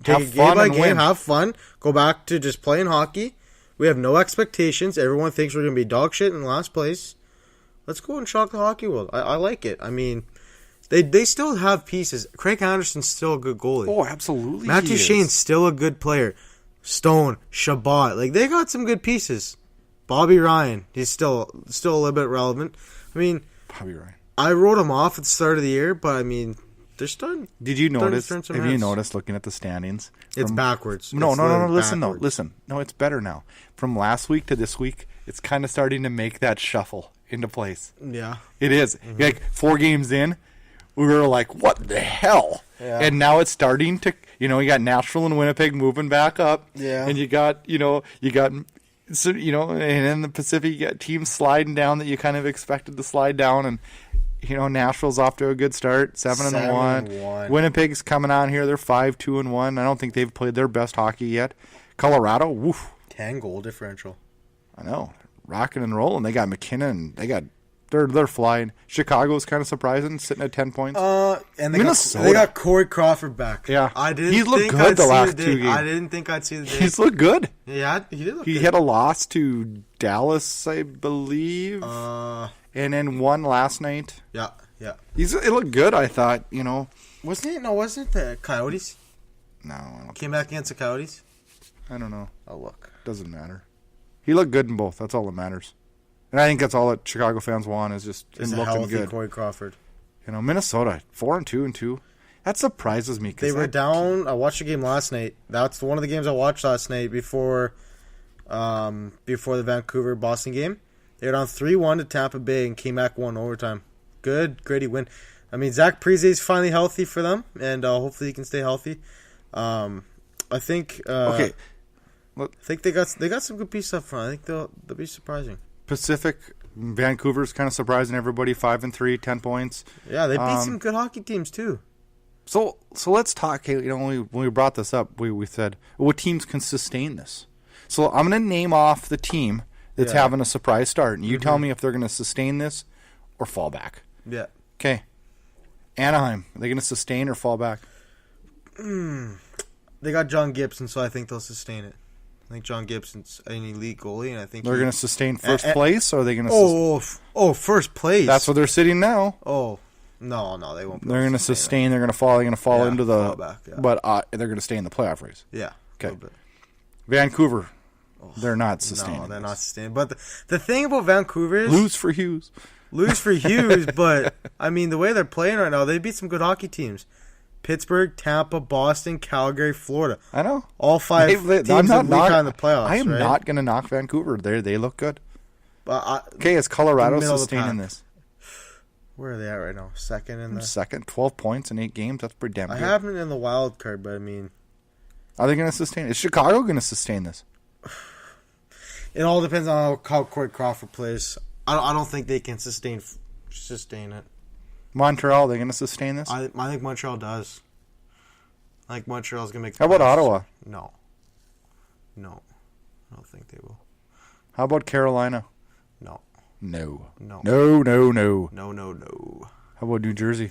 take have a game by and game, win. have fun, go back to just playing hockey, We have no expectations. Everyone thinks we're going to be dog shit in last place. Let's go and shock the hockey world. I like it. I mean, they still have pieces. Craig Anderson's still a good goalie. Oh, absolutely. Matthew Shane's still a good player. Stone, Shabbat, like they got some good pieces. Bobby Ryan, he's still a little bit relevant. I mean, Bobby Ryan. I wrote him off at the start of the year, but I mean, they're starting. Did you notice? Turn some Have you heads. noticed looking at the standings? It's backwards. No. It's Listen, backwards. listen. No, it's better now. From last week to this week, it's kind of starting to make that shuffle into place. Yeah. It is. Like 4 games in, we were like, what the hell? Yeah. And now it's starting to, you got Nashville and Winnipeg moving back up. Yeah. And you got, so, and in the Pacific, you got teams sliding down that you kind of expected to slide down. And, Nashville's off to a good start, 7-1. Winnipeg's coming on here. They're 5-2-1. I don't think they've played their best hockey yet. Colorado, woof. 10 goal differential. I know. Rocking and rolling. They got McKinnon. They're flying. Chicago's kind of surprising, sitting at 10 points. And Minnesota. they got Corey Crawford back. Yeah. He's looked think good I'd the see last day. 2 games. I didn't think I'd see the day. He's looked good. Yeah, he did look He good. had a loss to Dallas, I believe, and then won last night. Yeah. It looked good, I thought. Wasn't it the Coyotes? No, I don't. Came back against the Coyotes? I don't know. Oh, look. Doesn't matter. He looked good in both. That's all that matters. And I think that's all that Chicago fans want is just him It's a looking healthy good. Corey Crawford. Minnesota 4-2-2. That surprises me. They were down. I watched the game last night. That's one of the games I watched last night before the Vancouver Boston game. They were down 3-1 to Tampa Bay and came back 1 overtime. Good, gritty win. I mean, Zach Parise finally healthy for them, and hopefully he can stay healthy. I think. Okay. I think they got some good pieces up front. I think they'll be surprising. Pacific, Vancouver's kind of surprising everybody. 5-3, 10 points. Yeah, they beat some good hockey teams too. So let's talk. When we brought this up, we said what teams can sustain this. So I'm going to name off the team that's having a surprise start, and you tell me if they're going to sustain this or fall back. Yeah. Okay. Anaheim, are they going to sustain or fall back? They got John Gibson, so I think they'll sustain it. I think John Gibson's an elite goalie, and I think They're going to sustain first place, or are they going to? First place. That's where they're sitting now. Oh, no, they won't. They're going to sustain. They're going to fall. They're going to fall into the. fall back, yeah. But they're going to stay in the playoff race. Yeah. Okay. Vancouver, they're not sustaining. No, they're not this. sustaining. But the thing about Vancouver is Lose for Hughes. but I mean the way they're playing right now, they beat some good hockey teams. Pittsburgh, Tampa, Boston, Calgary, Florida. I know. All 5 teams I'm that not week on the playoffs. I am right? not going to knock Vancouver. They look good. But Okay, is Colorado middle of the sustaining pack. this? Where are they at right now? Second in the. Second, 12 points in 8 games. That's pretty damn I good. have them in the wild card, but I mean, Are they going to sustain it? Is Chicago going to sustain this? it all depends on how Corey Crawford plays. I don't think they can sustain it. Montreal, they going to sustain this? I think Montreal does. I think Montreal's gonna make. How about Ottawa? No, I don't think they will. How about Carolina? No. No. No. No, no, no. No. How about New Jersey?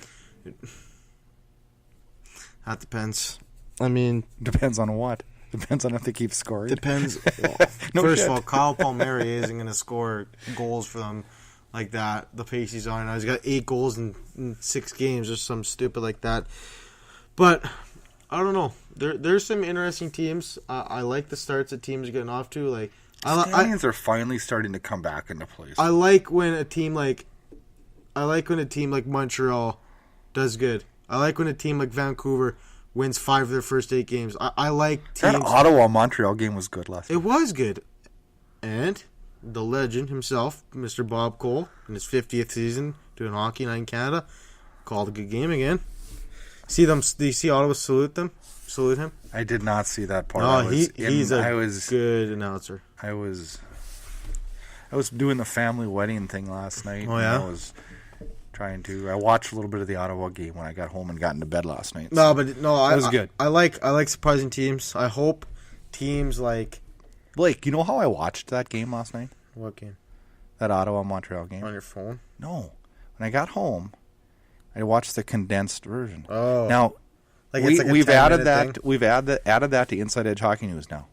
That depends. I mean, Depends on what? Depends on if they keep scoring. depends. Well, No first shit. of all, Kyle Palmieri isn't going to score goals for them like that. The pace he's on now. He's got 8 goals in 6 games or something stupid like that. But I don't know. There's some interesting teams. I like the starts that teams are getting off to. Like Canadians are finally starting to come back into place. I like when a team like Montreal does good. I like when a team like Vancouver wins 5 of their first 8 games. I like teams. That Ottawa-Montreal game was good last night. It was good. And the legend himself, Mr. Bob Cole, in his 50th season doing hockey night in Canada, called a good game again. See them? Do you see Ottawa salute him? I did not see that part. No, he's a good announcer. I was doing the family wedding thing last night. Oh, yeah? And I watched a little bit of the Ottawa game when I got home and got into bed last night. No, so but no, it was good. I like surprising teams. I hope teams like Blake, you know how I watched that game last night? what game That Ottawa-Montreal game? on your phone? No. When I got home, I watched the condensed version. Oh, Now, like it's like a we've 10-minute added that. thing? We've added that to Inside Edge Hockey News now.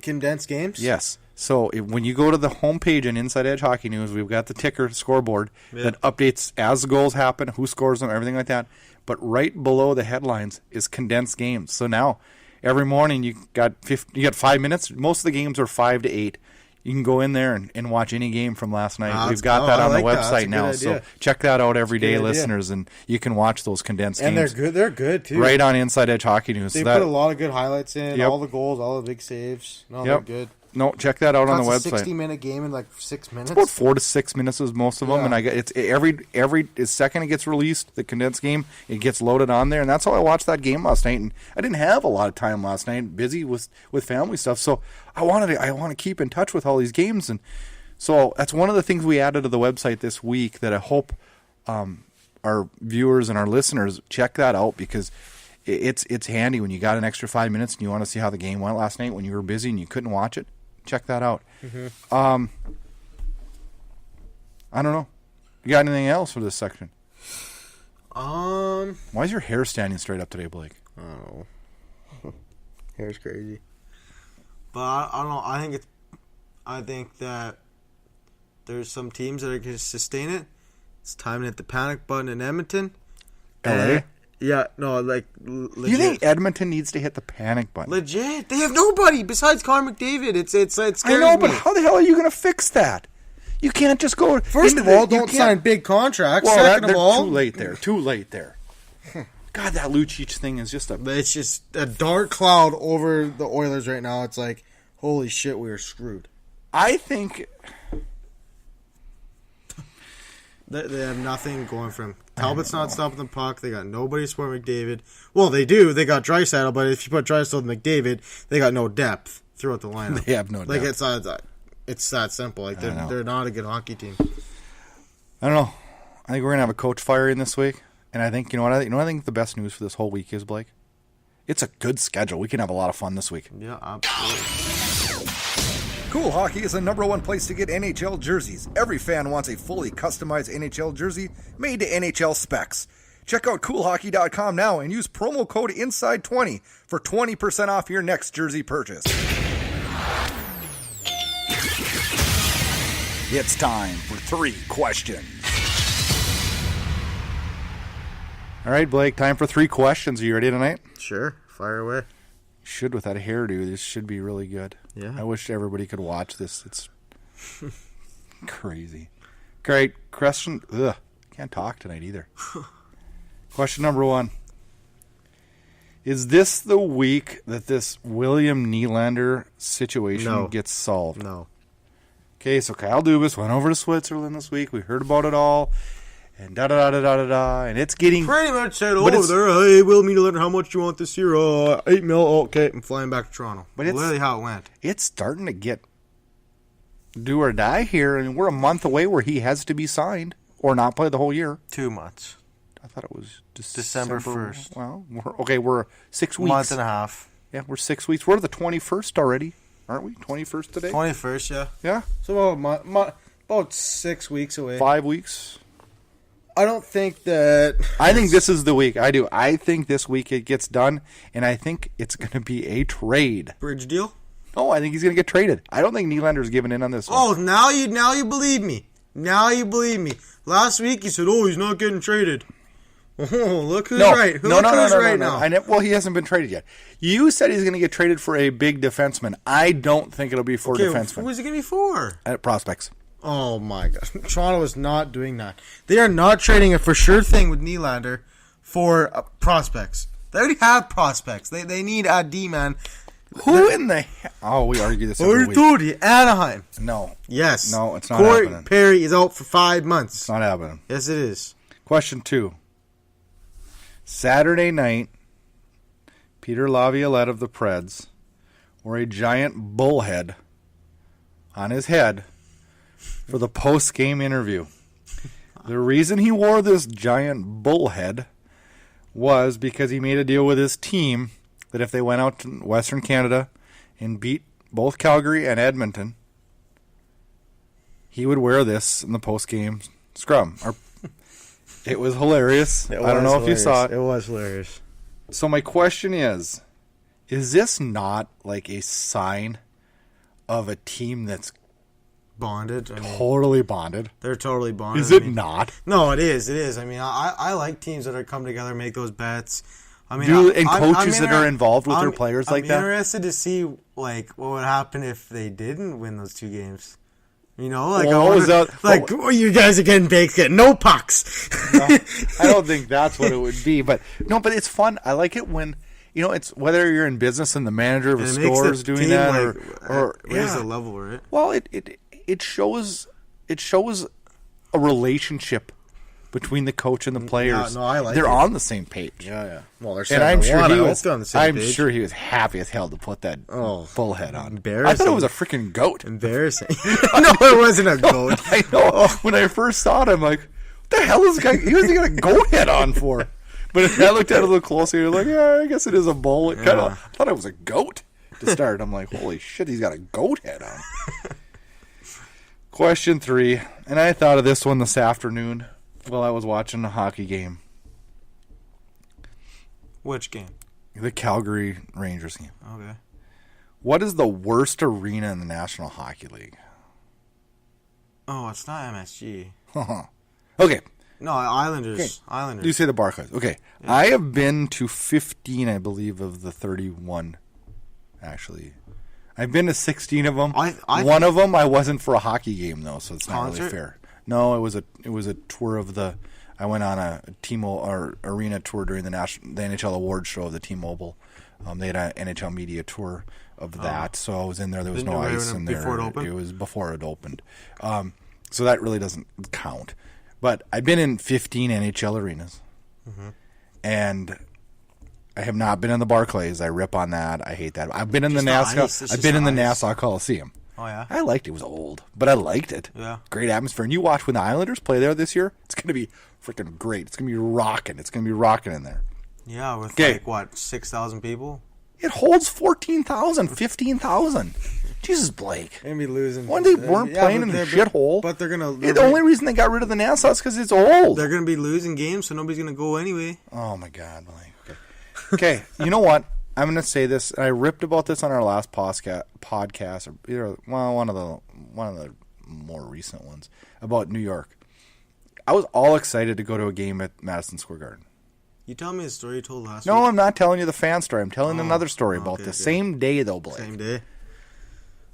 Condensed games. Yes. So when you go to the homepage in Inside Edge Hockey News, we've got the ticker scoreboard that updates as the goals happen, who scores them, everything like that. But right below the headlines is condensed games. So now every morning you got 5 minutes. Most of the games are 5 to 8. You can go in there and watch any game from last night. We've got that on the website now. So check that out every day, listeners, and you can watch those condensed games. And they're good. They're good, too. Right on Inside Edge Hockey News. They put a lot of good highlights in, all the goals, all the big saves. No, they're good. No, check that out on the website. It's a 60-minute game in like 6 minutes. It's about 4 to 6 minutes is most of them, and it's every second it gets released, the condensed game, it gets loaded on there, and that's how I watched that game last night. And I didn't have a lot of time last night, busy with family stuff, so I want to keep in touch with all these games, and so that's one of the things we added to the website this week that I hope our viewers and our listeners check that out, because it's handy when you got an extra 5 minutes and you want to see how the game went last night when you were busy and you couldn't watch it. Check that out. I don't know. You got anything else for this section? Why is your hair standing straight up today, Blake? Oh, hair's crazy. But I don't know. I think that there's some teams that are going to sustain it. It's time to hit the panic button in Edmonton. LA? Yeah, no, like, legit. You think Edmonton needs to hit the panic button? Legit. They have nobody besides Connor McDavid. It's I know, but how the hell are you going to fix that? You can't just go... First of all, don't sign big contracts. Well, Second of all... Too late there. God, that Lucic thing is just It's just a dark cloud over the Oilers right now. It's like, holy shit, we are screwed. I think... They have nothing going for them. Talbot's not stopping the puck. They got nobody to support McDavid. Well, they do. They got Draisaitl, but if you put Draisaitl and McDavid, they got no depth throughout the lineup. They have no depth. Like, it's that simple. Like, they're not a good hockey team. I don't know. I think we're gonna have a coach firing this week, and I think I think the best news for this whole week is, Blake. It's a good schedule. We can have a lot of fun this week. Yeah, absolutely. Cool Hockey is the #1 place to get NHL jerseys. Every fan wants a fully customized NHL jersey made to NHL specs. Check out coolhockey.com now and use promo code INSIDE20 for 20% off your next jersey purchase. It's time for 3 questions. All right, Blake, time for 3 questions. Are you ready tonight? Sure, fire away. Should with that hairdo, this should be really good. Yeah. I wish everybody could watch this. It's crazy. Great question. Ugh, can't talk tonight either. Question number 1. Is this the week that this William Nylander situation gets solved? No. Okay, so Kyle Dubas went over to Switzerland this week. We heard about it all. And da-da-da-da-da-da-da. And it's getting... Pretty much said over there, hey, Will Nylander, how much do you want this year? $8 million. Okay, I'm flying back to Toronto. But it's literally how it went. It's starting to get do or die here. And we're a month away where he has to be signed or not play the whole year. 2 months. I thought it was December 1st. Well, we're 6 weeks. Month and a half. Yeah, we're 6 weeks. We're the 21st already, aren't we? 21st today? 21st, yeah. Yeah. So about 6 weeks away. 5 weeks. I don't think that... I think this is the week. I do. I think this week it gets done, and I think it's going to be a trade. Bridge deal? No, I think he's going to get traded. I don't think Nylander's giving in on this one. Oh, now you believe me. Now you believe me. Last week you said, he's not getting traded. Oh, look who's right. Look who's right now. Well, he hasn't been traded yet. You said he's going to get traded for a big defenseman. I don't think it'll be for defenseman. Who's it going to be for? Prospects. Oh, my gosh. Toronto is not doing that. They are not trading a for sure thing with Nylander for prospects. They already have prospects. They need a D-man. Who in the hell? Oh, we argue this every week. Told you, Anaheim. No. Yes. No, it's not Corey happening. Perry is out for 5 months. It's not happening. Yes, it is. Question 2. Saturday night, Peter Laviolette of the Preds wore a giant bullhead on his head for the post-game interview. The reason he wore this giant bullhead was because he made a deal with his team that if they went out to Western Canada and beat both Calgary and Edmonton, he would wear this in the post-game scrum. It was hilarious. I don't know if you saw it. It was hilarious. So my question is this not like a sign of a team that's bonded. I mean, totally bonded. they're totally bonded. Is it not? No, it is. It is. I mean, I like teams that are come together, make those bets. I mean, Coaches that are involved with their players like that. I'm interested to see like what would happen if they didn't win those 2 games. You know, like you guys are getting baked, getting no pucks. No, I don't think that's what it would be, but it's fun. I like it when it's whether you're in business and the manager of a store is doing that, or raise the level, right? Well, it shows a relationship between the coach and the players. Yeah, no, I like they're it. on the same page. Yeah. Well, they're and I'm sure on the same page. sure he was happy as hell to put that full head on. Embarrassing. I thought it was a freaking goat. Embarrassing. No, it wasn't a goat. I know. When I first saw it, I'm like, what the hell is this guy? He wasn't got a goat head on for. But if I looked at it a little closer, you're like, yeah, I guess it is a bull. I thought it was a goat to start. I'm like, holy shit, he's got a goat head on. Question 3, and I thought of this one this afternoon while I was watching a hockey game. Which game? The Calgary Rangers game. Okay. What is the worst arena in the National Hockey League? Oh, it's not MSG. Okay. No, Islanders. Okay. Islanders. You say the Barclays. Okay. Yeah. I have been to 15, I believe, of the 31, actually. I've been to 16 of them. One of them I wasn't for a hockey game, though, so it's not really fair. No, it was a tour of the. I went on a T-Mobile arena tour during the NHL Awards show of the T-Mobile. They had an NHL media tour of that, so I was in there. There was no ice in there. Before it opened? It was before it opened, so that really doesn't count. But I've been in 15 NHL arenas, and I have not been in the Barclays. I rip on that. I hate that. I've been in the NASCAR. I've been in the Nassau Coliseum. Oh, yeah? I liked it. It was old, but I liked it. Yeah. Great atmosphere. And you watch when the Islanders play there this year, it's going to be freaking great. It's going to be rocking. It's going to be rocking in there. Yeah, with 6,000 people? It holds 14,000, 15,000. Jesus, Blake. They're going to be losing. When they weren't playing in the shithole. But they're going to... The only reason they got rid of the Nassau is because it's old. They're going to be losing games, so nobody's going to go anyway. Oh, my God, Blake. Okay, you know what? I'm going to say this. I ripped about this on our last podcast, or either one of the more recent ones about New York. I was all excited to go to a game at Madison Square Garden. You tell me the story you told last week. No, I'm not telling you the fan story. I'm telling another story about the same day, though, Blake. Same day.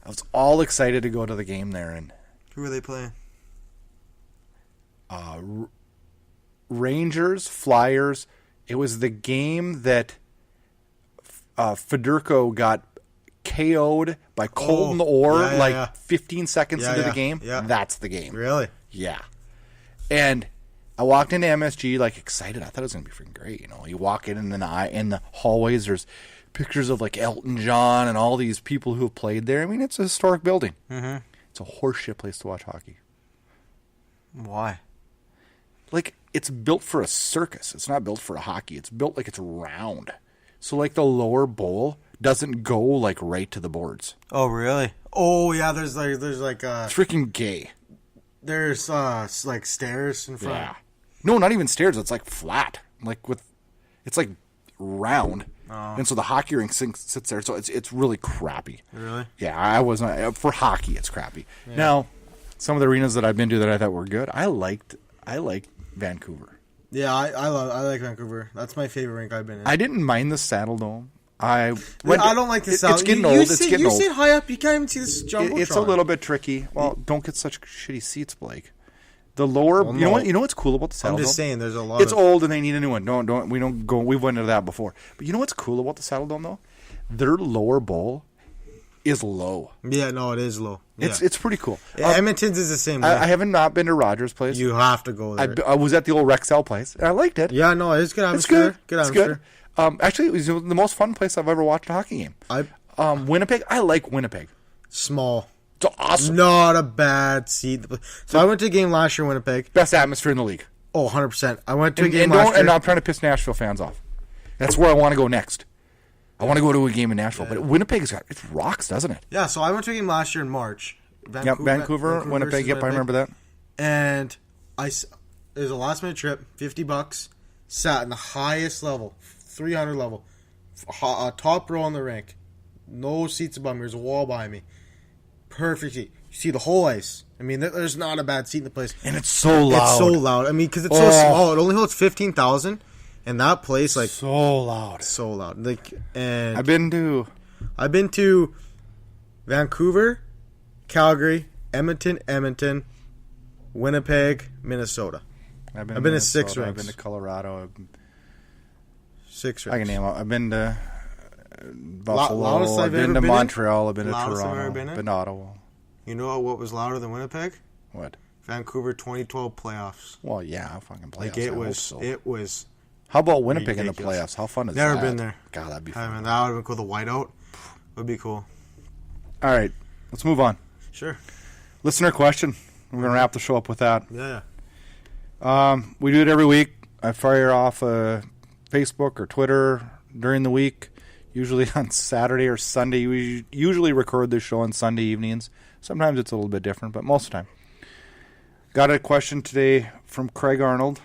I was all excited to go to the game there, and who were they playing? Rangers, Flyers. It was the game that Federico got KO'd by Colton Orr 15 seconds into the game. Yeah. That's the game. Really? Yeah. And I walked into MSG excited. I thought it was going to be freaking great. You walk in and then in the hallways there's pictures of Elton John and all these people who have played there. I mean, it's a historic building. Mm-hmm. It's a horseshit place to watch hockey. Why? It's built for a circus. It's not built for a hockey. It's built it's round. So, the lower bowl doesn't go, right to the boards. Oh, really? Oh, yeah, there's It's freaking gay. There's, stairs in front. Yeah. No, not even stairs. It's, flat. It's, round. Oh. And so the hockey rink sits there. So it's really crappy. Really? Yeah, I wasn't. For hockey, it's crappy. Yeah. Now, some of the arenas that I've been to that I thought were good, I liked Vancouver. Yeah, I like Vancouver. That's my favorite rink I've been in. I didn't mind the Saddle Dome. I don't like the Saddle. It's getting old. You sit high up. You can't even see this jumbotron. It's a little bit tricky. Well, don't get such shitty seats, Blake. The lower, you know what's cool about the Saddle Dome? I'm just saying, there's a lot. It's old and they need a new one. We don't go. We went into that before. But you know what's cool about the Saddle Dome though? Their lower bowl is low. Yeah, no, it is low. Yeah. It's pretty cool. Edmonton's is the same way. I haven't not been to Rogers Place. You have to go there. I was at the old Rexall place, and I liked it. Yeah, no, it's good atmosphere. Good atmosphere. Good. Actually, it was the most fun place I've ever watched a hockey game. Winnipeg, I like Winnipeg. Small. It's awesome. Not a bad seat. So I went to a game last year in Winnipeg. Best atmosphere in the league. Oh, 100%. I went to a game last year. And I'm trying to piss Nashville fans off. That's where I want to go next. I want to go to a game in Nashville, but Winnipeg's it rocks, doesn't it? Yeah, so I went to a game last year in March. Vancouver, Winnipeg. Yep, I remember that. And it was a last minute trip, $50. Sat in the highest level, 300 level, top row on the rink. No seats above me. There's a wall behind me. perfect seat. You see the whole ice. I mean, there's not a bad seat in the place. And it's so loud. It's so loud. I mean, because it's so small. It only holds 15,000, and that place, like, so loud. so loud. Like, and I've been to Vancouver, Calgary, Edmonton, Winnipeg, Minnesota. I've been to 6 rinks. I've been to Colorado. 6 rinks. I can name them. I've been to Buffalo. Loudest I've been to Montreal. I've been to Loudest I've Toronto. ever been in? Been to Ottawa. You know what was louder than Winnipeg? What? Vancouver 2012 playoffs. Well, yeah, fucking playoffs. Like, it was. How about Winnipeg in the ridiculous. playoffs? How fun is that? Never been there. God, that'd be I fun. mean, that would have been cool. The whiteout would be cool. All right, let's move on. Sure. Listener question. We're going to wrap the show up with that. Yeah. We do it every week. I fire off Facebook or Twitter during the week, usually on Saturday or Sunday. We usually record this show on Sunday evenings. Sometimes it's a little bit different, but most of the time. Got a question today from Craig Arnold.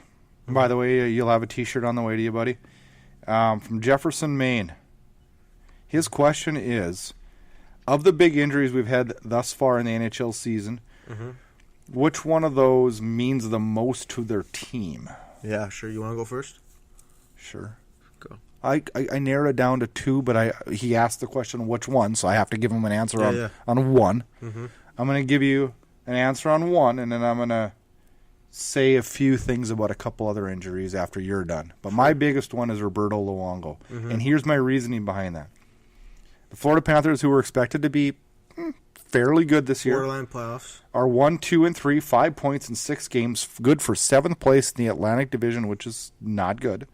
By the way, you'll have a T-shirt on the way to you, buddy. From Jefferson, Maine. His question is, of the big injuries we've had thus far in the NHL season, which one of those means the most to their team? Yeah, sure. You want to go first? Sure. Go. I narrowed it down to 2, but he asked the question which one, so I have to give him an answer on one. Mm-hmm. I'm going to give you an answer on one, and then I'm going to say a few things about a couple other injuries after you're done. But my biggest one is Roberto Luongo, and here's my reasoning behind that. The Florida Panthers, who were expected to be fairly good this year, Borderline playoffs, are 1, 2, and 3, 5 points in 6 games, good for 7th place in the Atlantic Division, which is not good.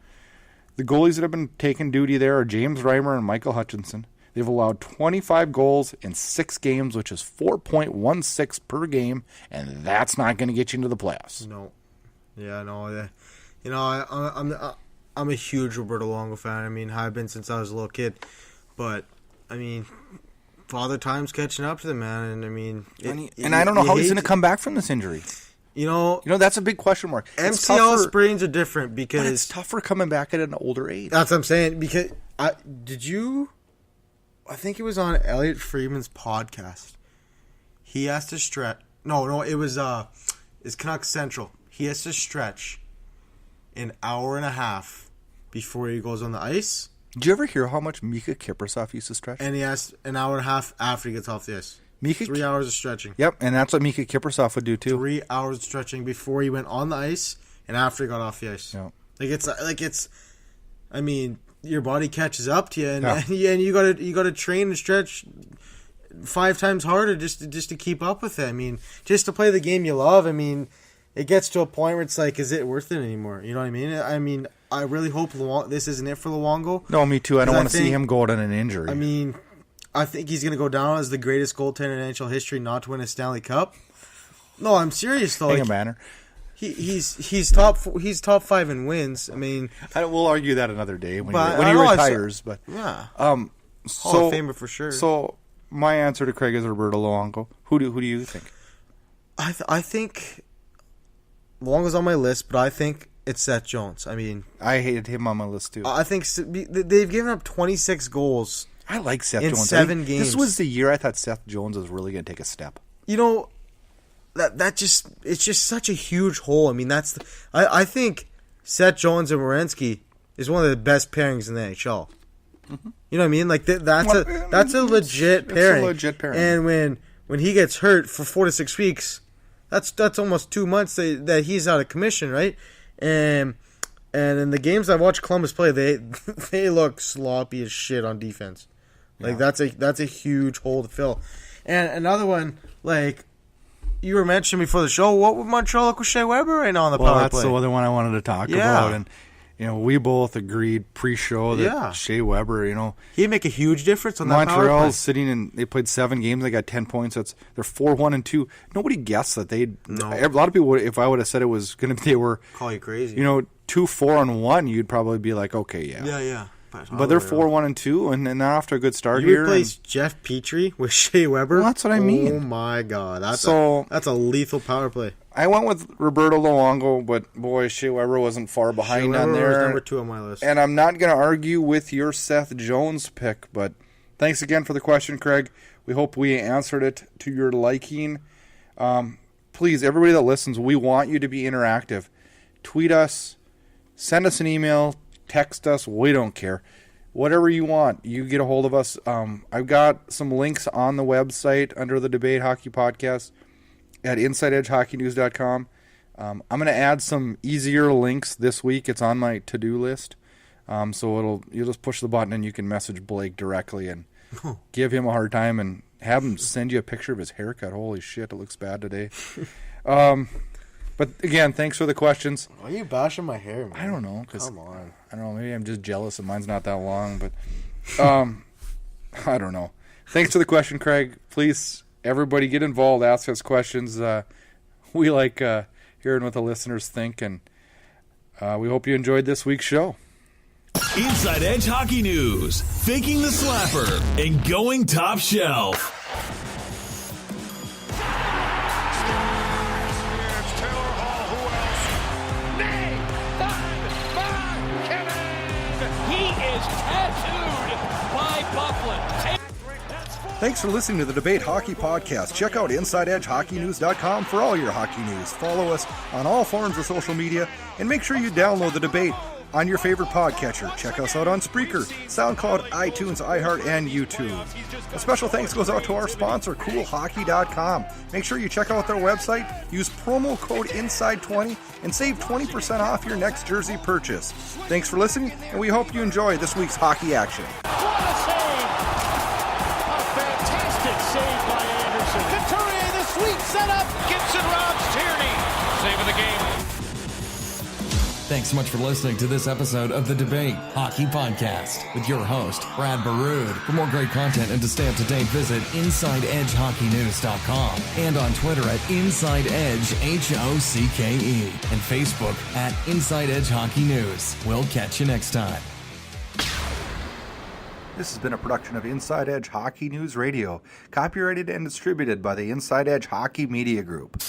The goalies that have been taking duty there are James Reimer and Michael Hutchinson. They've allowed 25 goals in 6 games, which is 4.16 per game, and that's not going to get you into the playoffs. No. Yeah, no. Yeah. You know, I'm a huge Roberto Luongo fan. I mean, I've been since I was a little kid. But, I mean, Father Time's catching up to the man, and I mean... And I don't know how he's going to come back from this injury. You know, that's a big question mark. MCL sprains are different because... But it's tougher coming back at an older age. That's what I'm saying. Because, I think it was on Elliot Friedman's podcast. He has to stretch... No, it was it's Canucks Central. He has to stretch an hour and a half before he goes on the ice. Did you ever hear how much Mika Kiprasov used to stretch? And he has an hour and a half after he gets off the ice. 3 hours of stretching. Yep, and that's what Mika Kiprasov would do too. 3 hours of stretching before he went on the ice and after he got off the ice. Yep. It's. I mean, your body catches up to you, and you gotta train and stretch 5 times harder just to keep up with it. I mean, just to play the game you love. I mean, it gets to a point where it's like, is it worth it anymore? You know what I mean? I mean, I really hope this isn't it for Luongo. No, me too. I don't want to see him go out on an injury. I mean, I think he's going to go down as the greatest goaltender in NHL history not to win a Stanley Cup. No, I'm serious though. Hang a banner. He's top 5 in wins. I mean, we'll argue that another day when he know, retires. But yeah, Hall of Famer for sure. So my answer to Craig is Roberto Luongo. Who do you think? I think Luongo's on my list, but I think it's Seth Jones. I mean, I hated him on my list too. I think they've given up 26 goals. I like Seth in Jones. 7 games. This was the year I thought Seth Jones was really going to take a step. You know, it's just such a huge hole. I mean, I think Seth Jones and Werenski is one of the best pairings in the NHL. Mm-hmm. You know what I mean? Like that's a legit pairing. It's a legit pairing. And when he gets hurt for 4 to 6 weeks, that's almost 2 months that he's out of commission, right? And in the games I've watched Columbus play, they look sloppy as shit on defense. Like that's a huge hole to fill. And another one, like you were mentioning before the show, what would Montreal look with Shea Weber right now on the power play? That's the other one I wanted to talk about. And we both agreed pre-show that Shea Weber, he'd make a huge difference on that power play. Montreal's sitting in. They played 7 games. They got 10 points. They're 4-1-2. Nobody guessed that they'd. No. A lot of people, if I would have said it was going to be, they were call you crazy. 2-4-1. You'd probably be like, okay, yeah. Yeah. But they're 4-1-2, and they're off to a good start you here. You replace Jeff Petrie with Shea Weber? Well, that's what I mean. Oh, my God. That's a lethal power play. I went with Roberto Luongo, but, boy, Shea Weber wasn't far behind on there. Shea Weber was number 2 on my list. And I'm not going to argue with your Seth Jones pick, but thanks again for the question, Craig. We hope we answered it to your liking. Please, everybody that listens, we want you to be interactive. Tweet us, send us an email, text us. We don't care. Whatever you want, you get a hold of us. I've got some links on the website under the Debate Hockey Podcast at InsideEdgeHockeyNews.com. I'm going to add some easier links this week. It's on my to-do list. So you'll just push the button and you can message Blake directly and give him a hard time and have him send you a picture of his haircut. Holy shit, it looks bad today. But again, thanks for the questions. Why are you bashing my hair, man? I don't know. Come on. I don't know. Maybe I'm just jealous that mine's not that long. But I don't know. Thanks for the question, Craig. Please, everybody get involved. Ask us questions. We like hearing what the listeners think. And we hope you enjoyed this week's show. Inside Edge Hockey News, faking the slapper and going top shelf. Here's Taylor Hall. Who else? Nathan Kevin. He is tattooed by Bufflin. Thanks for listening to the Debate Hockey Podcast. Check out InsideEdgeHockeyNews.com for all your hockey news. Follow us on all forms of social media, and make sure you download the Debate on your favorite podcatcher. Check us out on Spreaker, SoundCloud, iTunes, iHeart, and YouTube. A special thanks goes out to our sponsor, CoolHockey.com. Make sure you check out their website, use promo code INSIDE20, and save 20% off your next jersey purchase. Thanks for listening, and we hope you enjoy this week's hockey action. What a save! A fantastic save by Anderson. Couturier, the sweep setup. Gibson robs Tierney. Save of the game. Thanks so much for listening to this episode of the Debate Hockey Podcast with your host, Brad Burud. For more great content and to stay up to date, visit InsideEdgeHockeyNews.com and on Twitter at InsideEdgeHOCKE and Facebook at Inside Edge Hockey News. We'll catch you next time. This has been a production of Inside Edge Hockey News Radio, copyrighted and distributed by the Inside Edge Hockey Media Group.